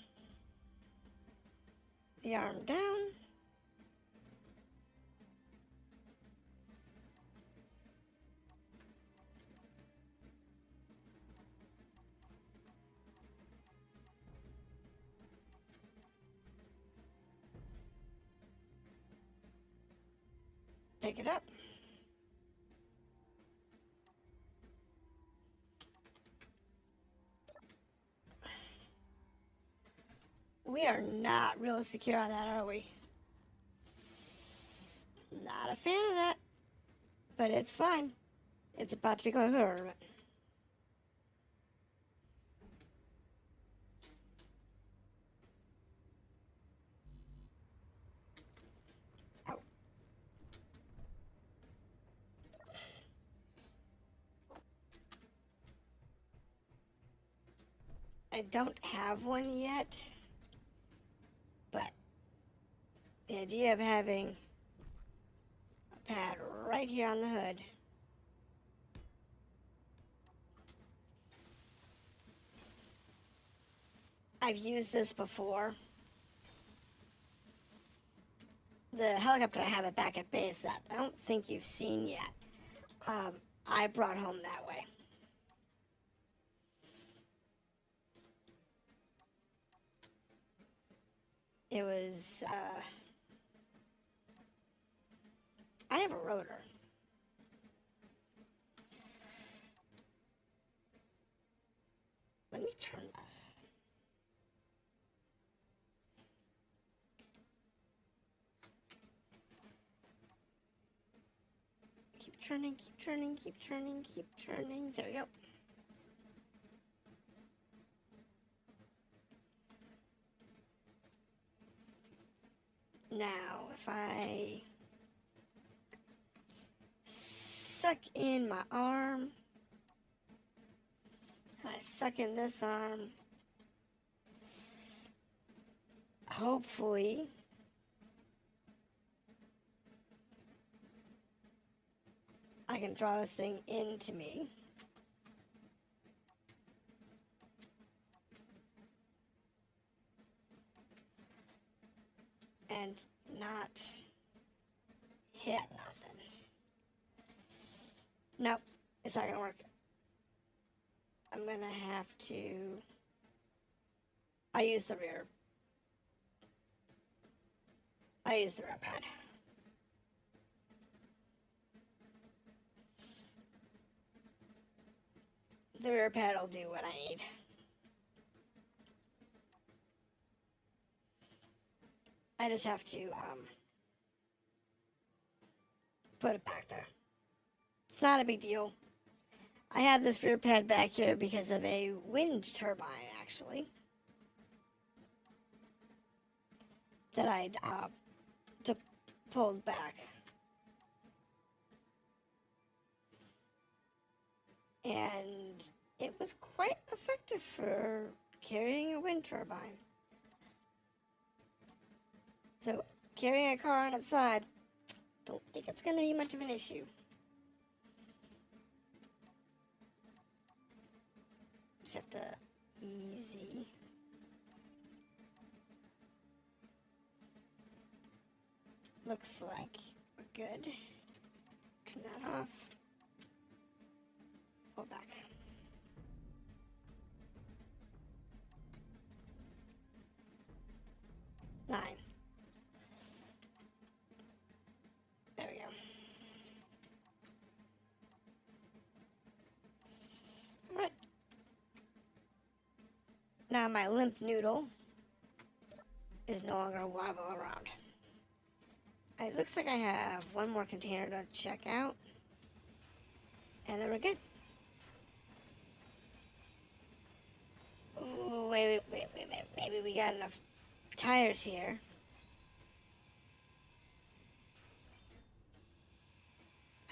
S1: the arm down. pick it up. We are not real secure on that, are we? Not a fan of that. But it's fine. It's about to become a hood ornament. Ow. I don't have one yet, but the idea of having a pad right here on the hood. I've used this before. The helicopter I have it back at base that I don't think you've seen yet. I brought home that way. It was, I have a rotor. Let me turn this. Keep turning, keep turning, keep turning, keep turning. There we go. Now, if I suck in my arm, and I suck in this arm, hopefully I can draw this thing into me. And not hit nothing. Nope, it's not gonna work. I'm gonna have to. I use the rear pad. The rear pad will do what I need. I just have to put it back there. It's not a big deal. I have this rear pad back here because of a wind turbine, actually, that I'd pulled back. And it was quite effective for carrying a wind turbine. So, carrying a car on its side, don't think it's going to be much of an issue. Just have to easy. Looks like we're good. Turn that off. Pull back. Nine. There we go. All right. Now my limp noodle is no longer wobble around. It looks like I have one more container to check out, and then we're good. Ooh, wait. Maybe we got enough tires here.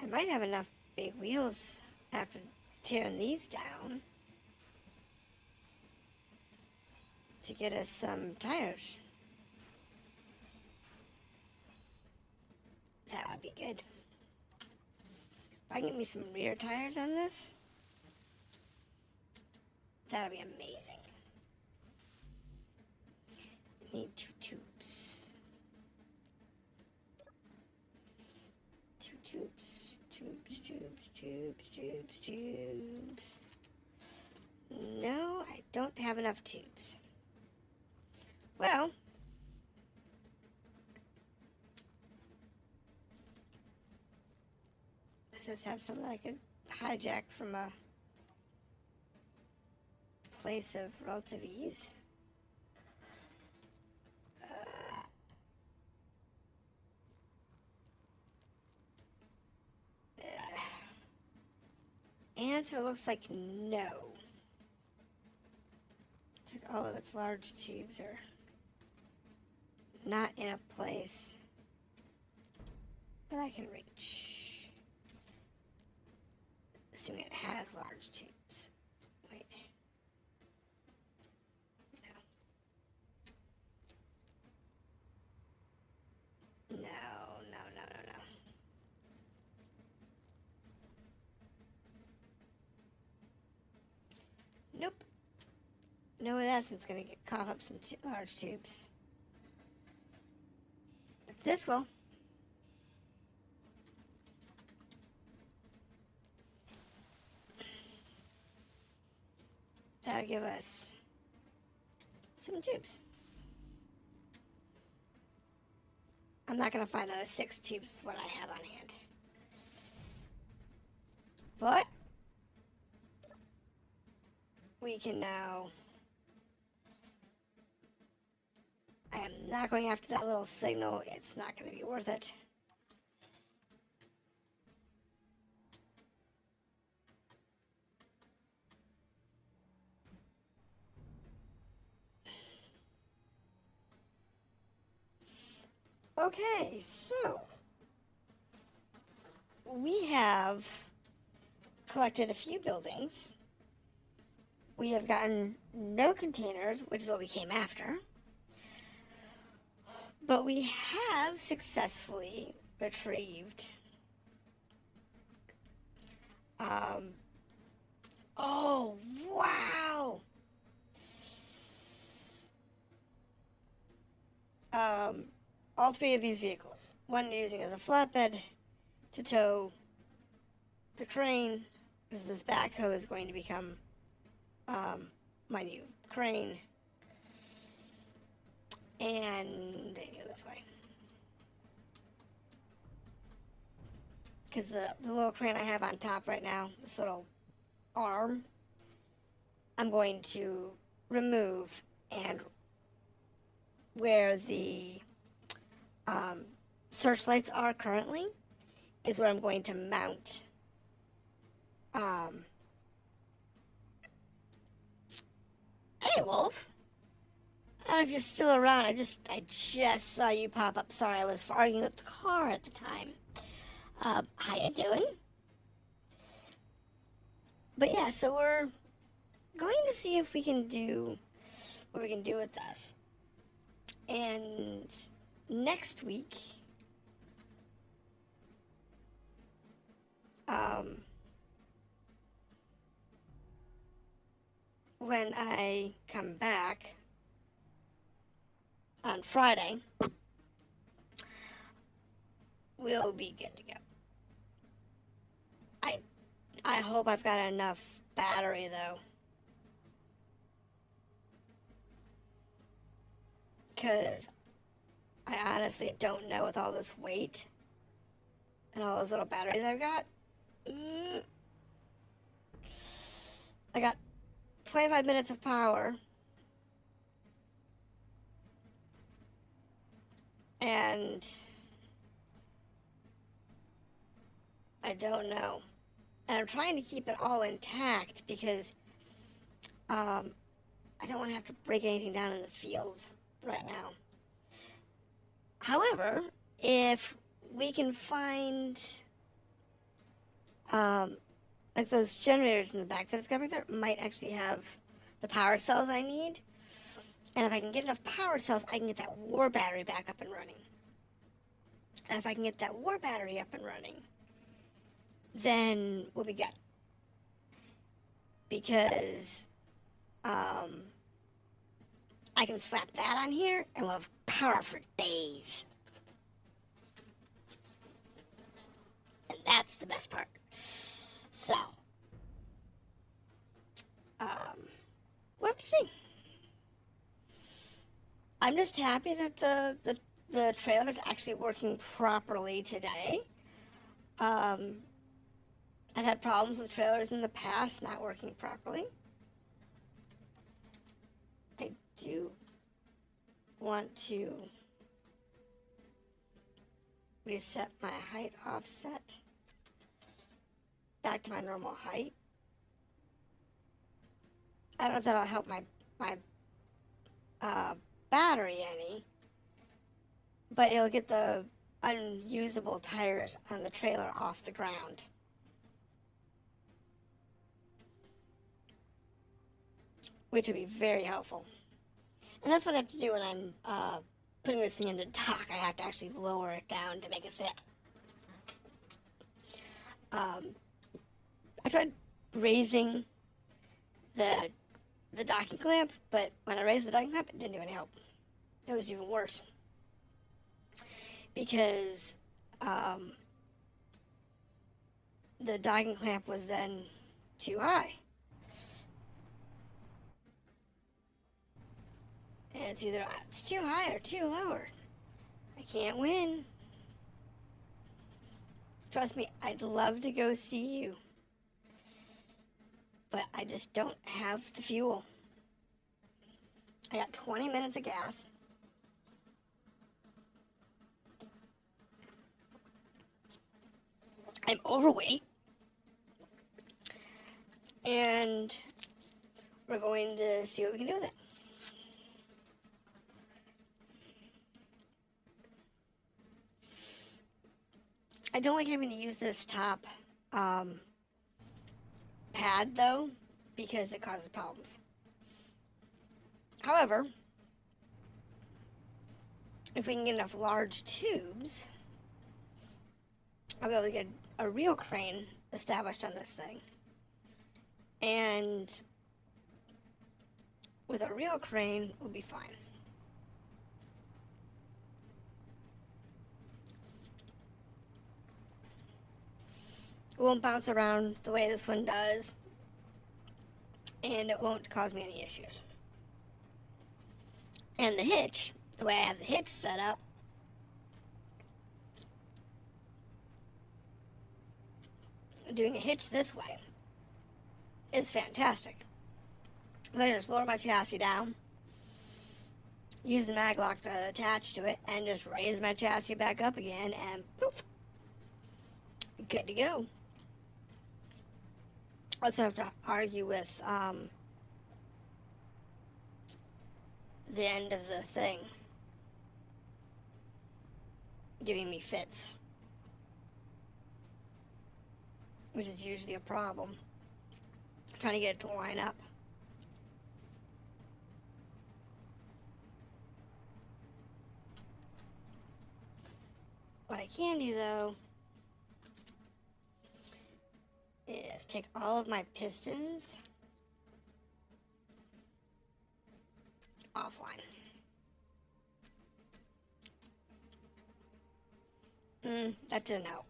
S1: I might have enough big wheels after tearing these down to get us some tires. That would be good. If I can get me some rear tires on this, that would be amazing. Need 2 tubes. 2 tubes. Tubes. No, I don't have enough tubes. Well, just have something I could hijack from a place of relative ease. Answer looks like no. It's like all of its large tubes are not in a place that I can reach. Assuming it has large tubes. Wait. No. No, no, no, no, no. Nope. No way that's gonna cough up some large tubes. But this will. That'll give us some tubes. I'm not gonna find another 6 tubes with what I have on hand. But we can now. I am not going after that little signal. It's not going to be worth it. Okay, so we have collected a few buildings. We have gotten no containers, which is what we came after. But we have successfully retrieved oh, wow! All 3 of these vehicles. One using as a flatbed to tow the crane, because this backhoe is going to become my new crane. And I go this way. Because the little crane I have on top right now, this little arm, I'm going to remove, and where the searchlights are currently is where I'm going to mount hey, Wolf. I don't know if you're still around. I just saw you pop up. Sorry, I was arguing with the car at the time. How you doing? But yeah, so we're going to see if we can do what we can do with this. And next week, when I come back on Friday, we'll be good to go. I hope I've got enough battery, though. Because I honestly don't know with all this weight and all those little batteries I've got. I got 25 minutes of power. And I don't know. And I'm trying to keep it all intact because I don't want to have to break anything down in the field right now. However, if we can find like those generators in the back that it's got back there, might actually have the power cells I need. And if I can get enough power cells, I can get that war battery back up and running. And if I can get that war battery up and running, then we'll be good. Because I can slap that on here and we'll have power for days. And that's the best part. So, we'll have to see. I'm just happy that the trailer is actually working properly today. I've had problems with trailers in the past not working properly. I do want to reset my height offset back to my normal height. I don't know if that'll help my battery any, but it'll get the unusable tires on the trailer off the ground. Which would be very helpful. And that's what I have to do when I'm putting this thing into dock. I have to actually lower it down to make it fit. I tried raising the docking clamp, but when I raised the docking clamp, it didn't do any help. It was even worse. Because the docking clamp was then too high. And it's either it's too high or too low. I can't win. Trust me, I'd love to go see you. But I just don't have the fuel. I got 20 minutes of gas. I'm overweight. And we're going to see what we can do with it. I don't like having to use this top pad, though, because it causes problems. However, if we can get enough large tubes, I'll be able to get a real crane established on this thing. And with a real crane, we'll be fine. It won't bounce around the way this one does, and it won't cause me any issues. And the hitch, the way I have the hitch set up, doing a hitch this way is fantastic. I just lower my chassis down, use the mag lock to attach to it, and just raise my chassis back up again, and poof, good to go. Also have to argue with the end of the thing giving me fits, which is usually a problem. Trying to get it to line up. What I can do, though, is take all of my pistons offline. That didn't help.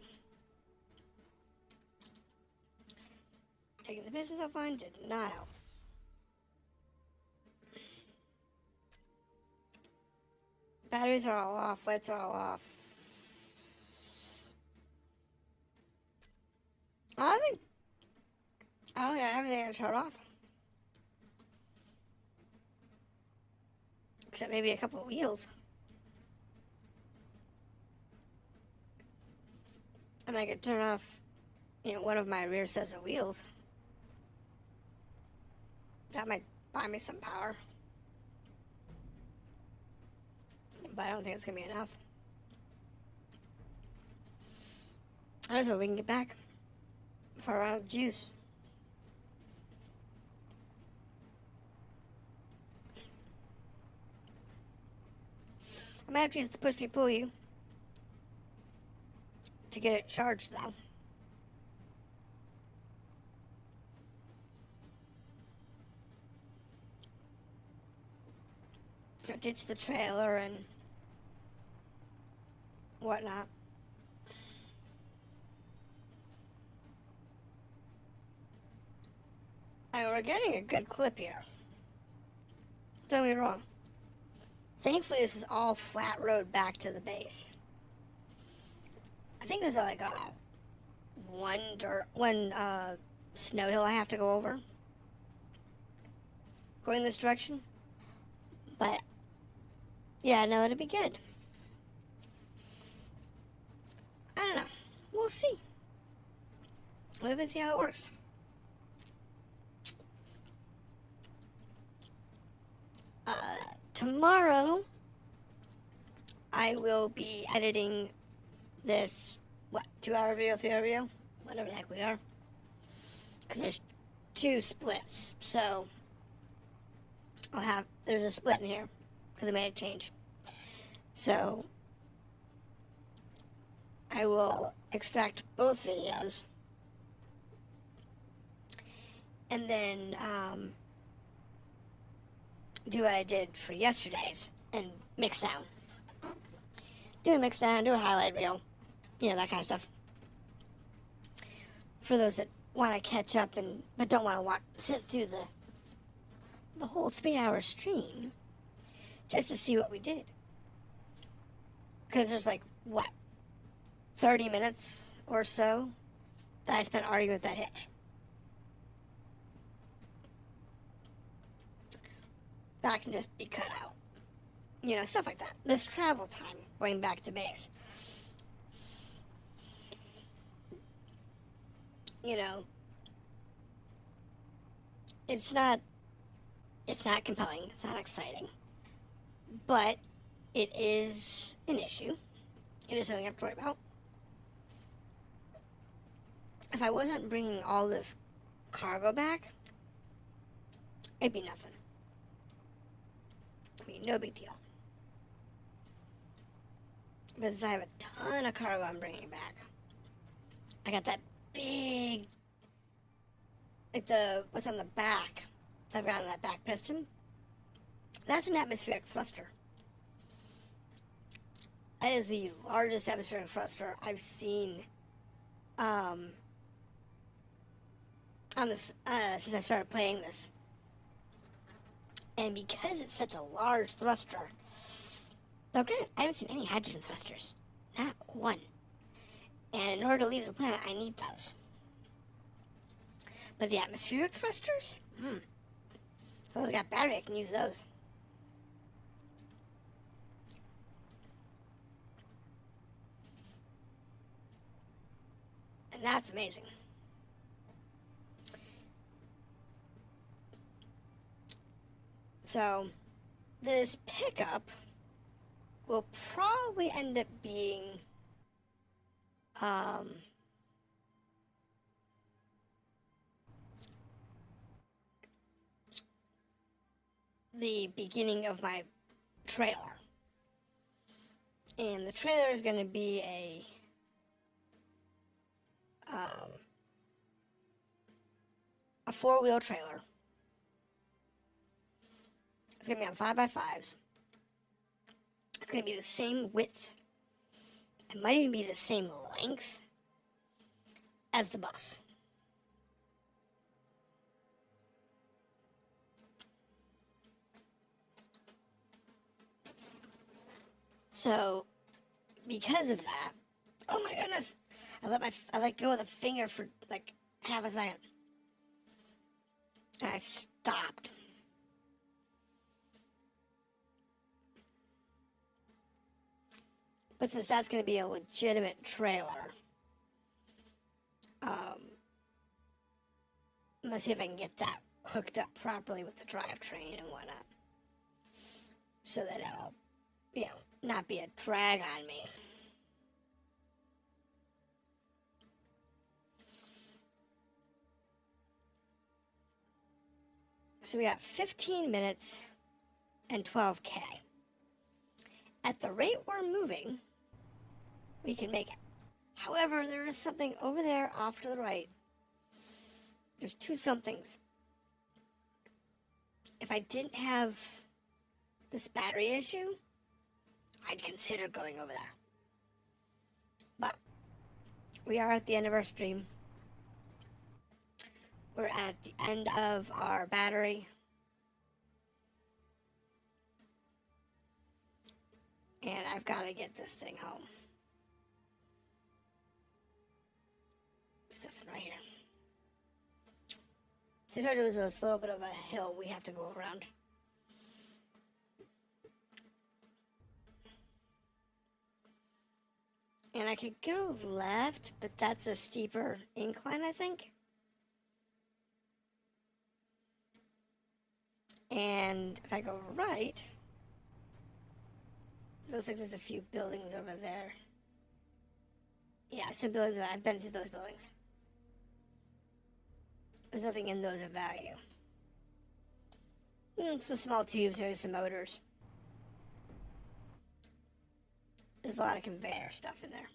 S1: Taking the pistons offline did not help. Batteries are all off, lights are all off. I don't think I have everything to shut off. Except maybe a couple of wheels. And I could turn off, one of my rear sets of wheels. That might buy me some power. But I don't think it's going to be enough. I just hope we can get back before I run out of juice. I might have to use the push me pull you to get it charged, though. Ditch the trailer and whatnot. I mean, we're getting a good clip here. Don't get me wrong. Thankfully, this is all flat road back to the base. I think there's like one snow hill I have to go over going this direction. But yeah, no, it'll be good. I don't know. We'll see. We'll see how it works. Tomorrow, I will be editing this, 2 hour video, 3 hour video? Whatever the heck we are. Because there's 2 splits. So, there's a split in here. Because I made a change. So, I will extract both videos. And then, do what I did for yesterday's and mix down. Do a mix down, do a highlight reel, that kind of stuff. For those that want to catch up but don't want to sit through the whole 3 hour stream just to see what we did. Because there's 30 minutes or so that I spent arguing with that hitch. That can just be cut out. Stuff like that. This travel time going back to base. It's not compelling. It's not exciting. But it is an issue. It is something I have to worry about. If I wasn't bringing all this cargo back, it'd be nothing. No big deal. Because I have a ton of cargo I'm bringing back. I got that big, what's on the back, I've got on that back piston. That's an atmospheric thruster. That is the largest atmospheric thruster I've seen on this since I started playing this. And because it's such a large thruster, I haven't seen any hydrogen thrusters. Not one. And in order to leave the planet, I need those. But the atmospheric thrusters? As long as I got battery, I can use those. And that's amazing. So, this pickup will probably end up being the beginning of my trailer. And the trailer is going to be a four-wheel trailer. It's going to be on 5x5s. It's going to be the same width. It might even be the same length as the bus. So, because of that, oh my goodness, I let go of the finger for like half a second. And I stopped. But since that's going to be a legitimate trailer, let's see if I can get that hooked up properly with the drivetrain and whatnot. So that it'll, not be a drag on me. So we got 15 minutes and 12K. At the rate we're moving, we can make it. However, there is something over there off to the right. There's two somethings. If I didn't have this battery issue, I'd consider going over there. But we are at the end of our stream. We're at the end of our battery. And I've got to get this thing home. this one right here. So I told you it was this little bit of a hill we have to go around. And I could go left, but that's a steeper incline, I think. And if I go right, it looks like there's a few buildings over there. Yeah, some buildings. I've been to those buildings. There's nothing in those of value. Some small tubes, maybe some motors. There's a lot of conveyor stuff in there.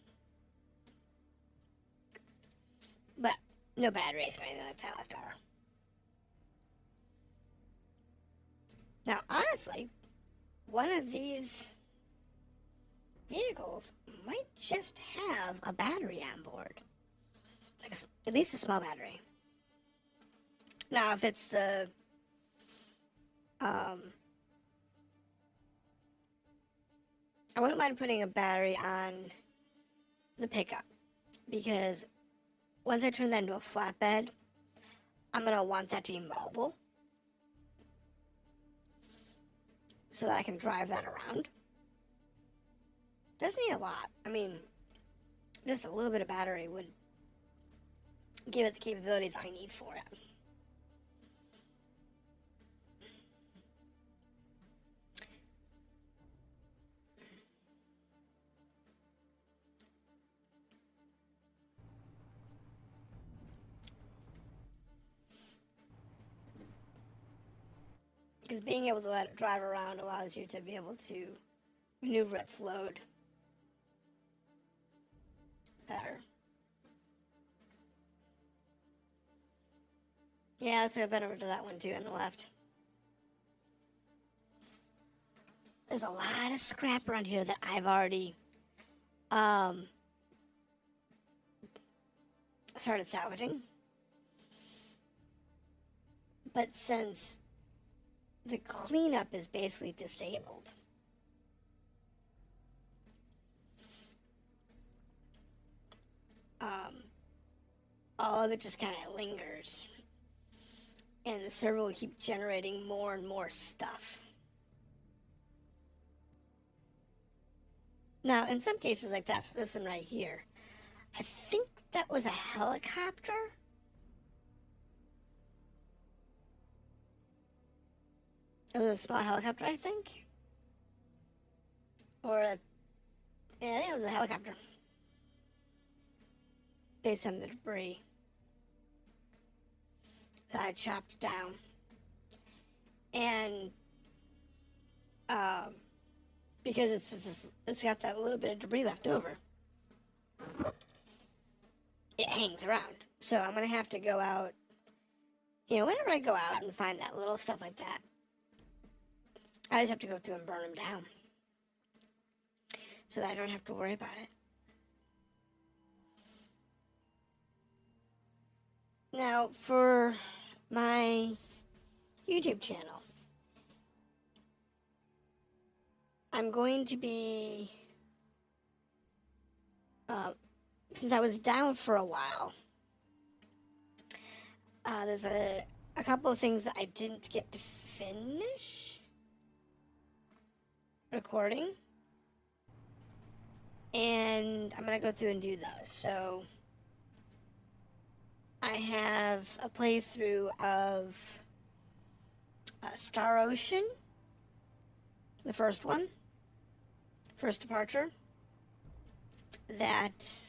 S1: But no batteries or anything like that left over. Now, honestly, one of these vehicles might just have a battery on board. Like at least a small battery. Now, if it's the I wouldn't mind putting a battery on the pickup, because once I turn that into a flatbed, I'm going to want that to be mobile so that I can drive that around. Doesn't need a lot. I mean, just a little bit of battery would give it the capabilities I need for it. Because being able to let it drive around allows you to be able to maneuver its load better. Yeah, let's go over to that one too on the left. There's a lot of scrap around here that I've already started salvaging. But since the cleanup is basically disabled, all of it just kind of lingers, and the server will keep generating more and more stuff. Now, in some cases, like this one right here, I think that was a helicopter. It was a small helicopter, I think. Or yeah, I think it was a helicopter. Based on the debris that I chopped down. And because it's got that little bit of debris left over, it hangs around. So I'm going to have to go out, whenever I go out and find that little stuff like that, I just have to go through and burn them down so that I don't have to worry about it. Now, for my YouTube channel, I'm going to be, since I was down for a while, there's a couple of things that I didn't get to finish recording, and I'm going to go through and do those. So I have a playthrough of Star Ocean, the first one, First Departure, that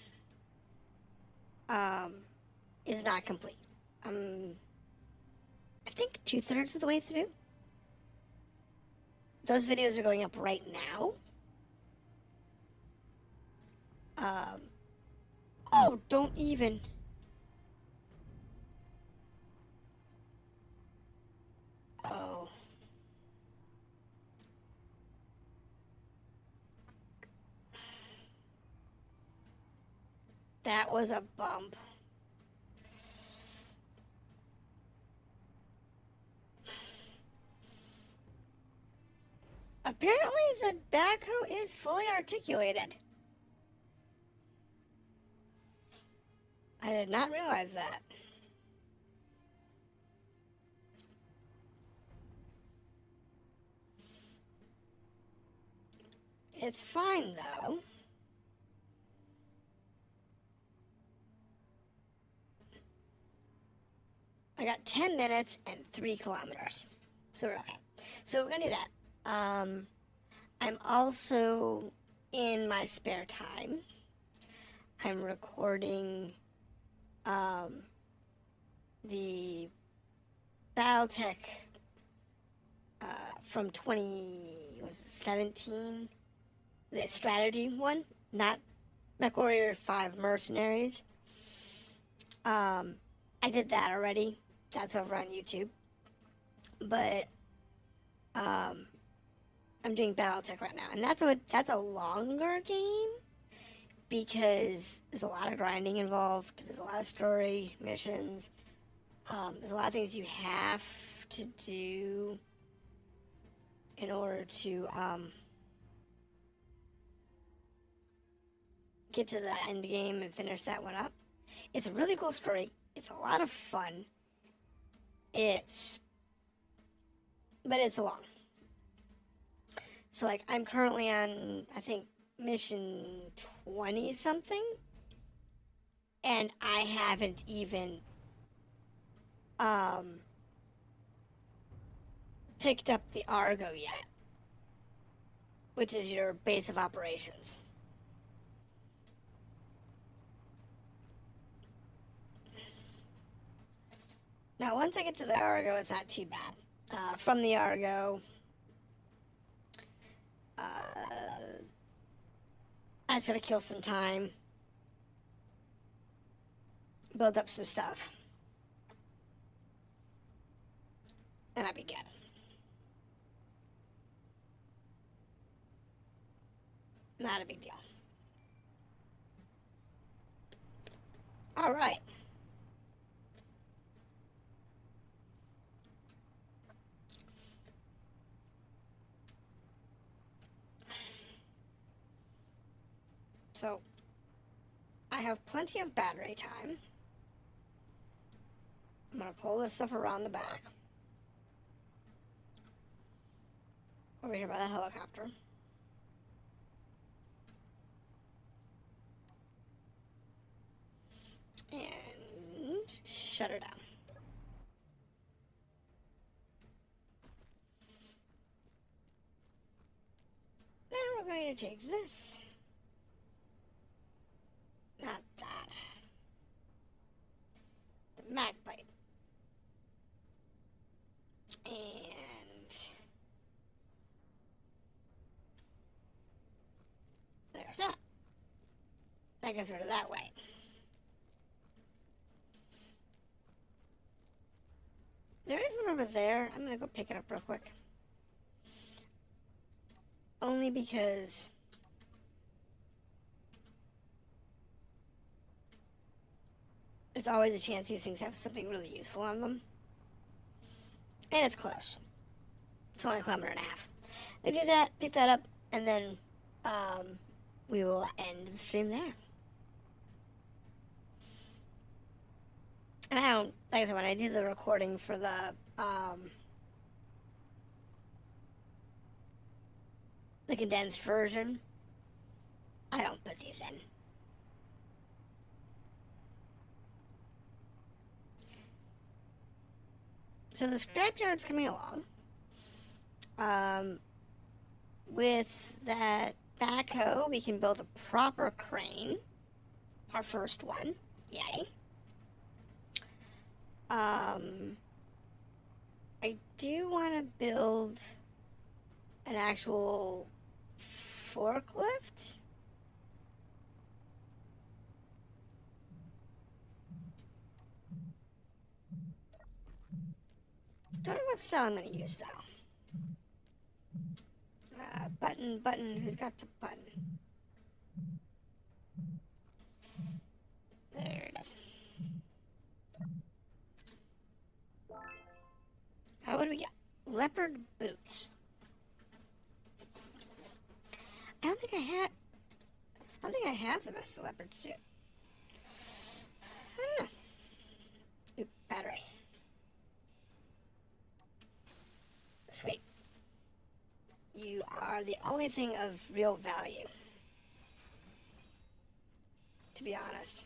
S1: is not complete. I think 2/3 of the way through. Those videos are going up right now. Oh, don't even. Oh. That was a bump. Apparently the backhoe is fully articulated. I did not realize that. It's fine, though. I got 10 minutes and 3 kilometers. So we're okay. So we're going to do that. I'm also, in my spare time, I'm recording the Battletech from 2017, the strategy one, not MechWarrior 5 Mercenaries. I did that already. That's over on YouTube. But I'm doing Battletech right now, and that's a longer game because there's a lot of grinding involved. There's a lot of story missions. There's a lot of things you have to do in order to get to the end game and finish that one up. It's a really cool story. It's a lot of fun. But it's long. So like I'm currently on, I think, mission 20 something, and I haven't even picked up the Argo yet, which is your base of operations. Now, once I get to the Argo, it's not too bad. From the Argo, I just gotta kill some time, build up some stuff, and I'll be good. Not a big deal. All right. So, I have plenty of battery time. I'm going to pull this stuff around the back. Over here by the helicopter. And shut her down. Then we're going to take this. Not that. The mag pipe. And there's that. That gets rid of that way. There is one over there. I'm going to go pick it up real quick. Only because there's always a chance these things have something really useful on them. And it's close. It's only a kilometer and a half. I do that, pick that up, and then we will end the stream there. And I don't, like I said, when I do the recording for the condensed version, I don't put these in. So the scrapyard's coming along. With that backhoe, we can build a proper crane. Our first one. Yay. I do want to build an actual forklift. Don't know what style I'm going to use, though. Button, who's got the button? There it is. What do we got? Leopard boots. I don't think I have the rest of the leopard suit. Battery. Sweet. You are the only thing of real value. To be honest.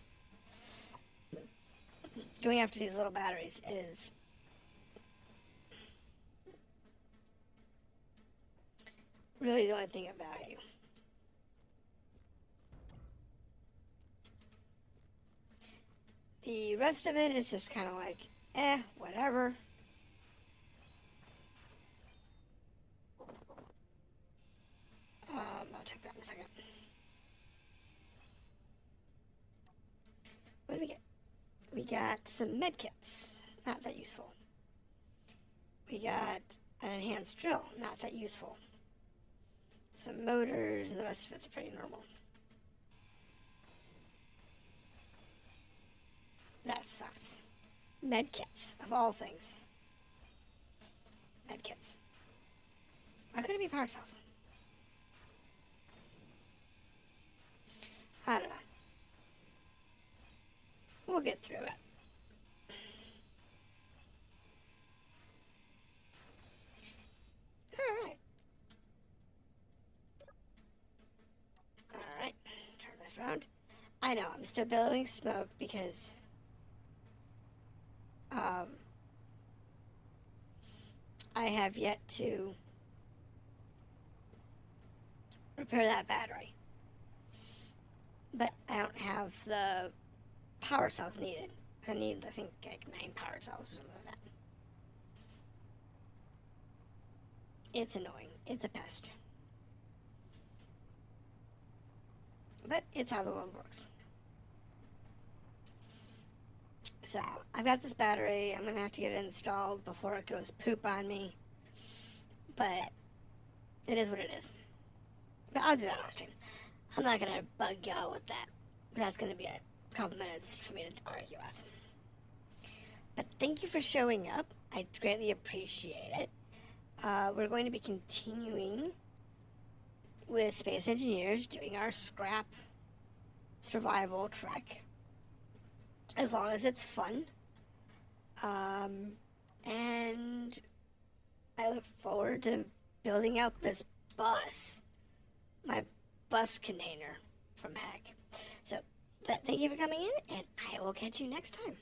S1: Going after these little batteries is really the only thing of value. The rest of it is just kind of like, whatever. I'll check that in a second. What do we get? We got some med kits. Not that useful. We got an enhanced drill. Not that useful. Some motors, and the rest of it's pretty normal. That sucks. Med kits, of all things. Med kits. Why couldn't it be power cells? I don't know. We'll get through it. Alright. Alright. Turn this around. I know, I'm still billowing smoke because I have yet to repair that battery. But I don't have the power cells needed. I need, I think, like 9 power cells or something like that. It's annoying. It's a pest. But it's how the world works. So, I've got this battery. I'm going to have to get it installed before it goes poop on me. But it is what it is. But I'll do that off stream. I'm not going to bug y'all with that. That's going to be a couple minutes for me to argue with. But thank you for showing up. I greatly appreciate it. We're going to be continuing with Space Engineers doing our scrap survival trek. As long as it's fun. And I look forward to building out this bus. My bus container from heck. So, but thank you for coming in, and I will catch you next time.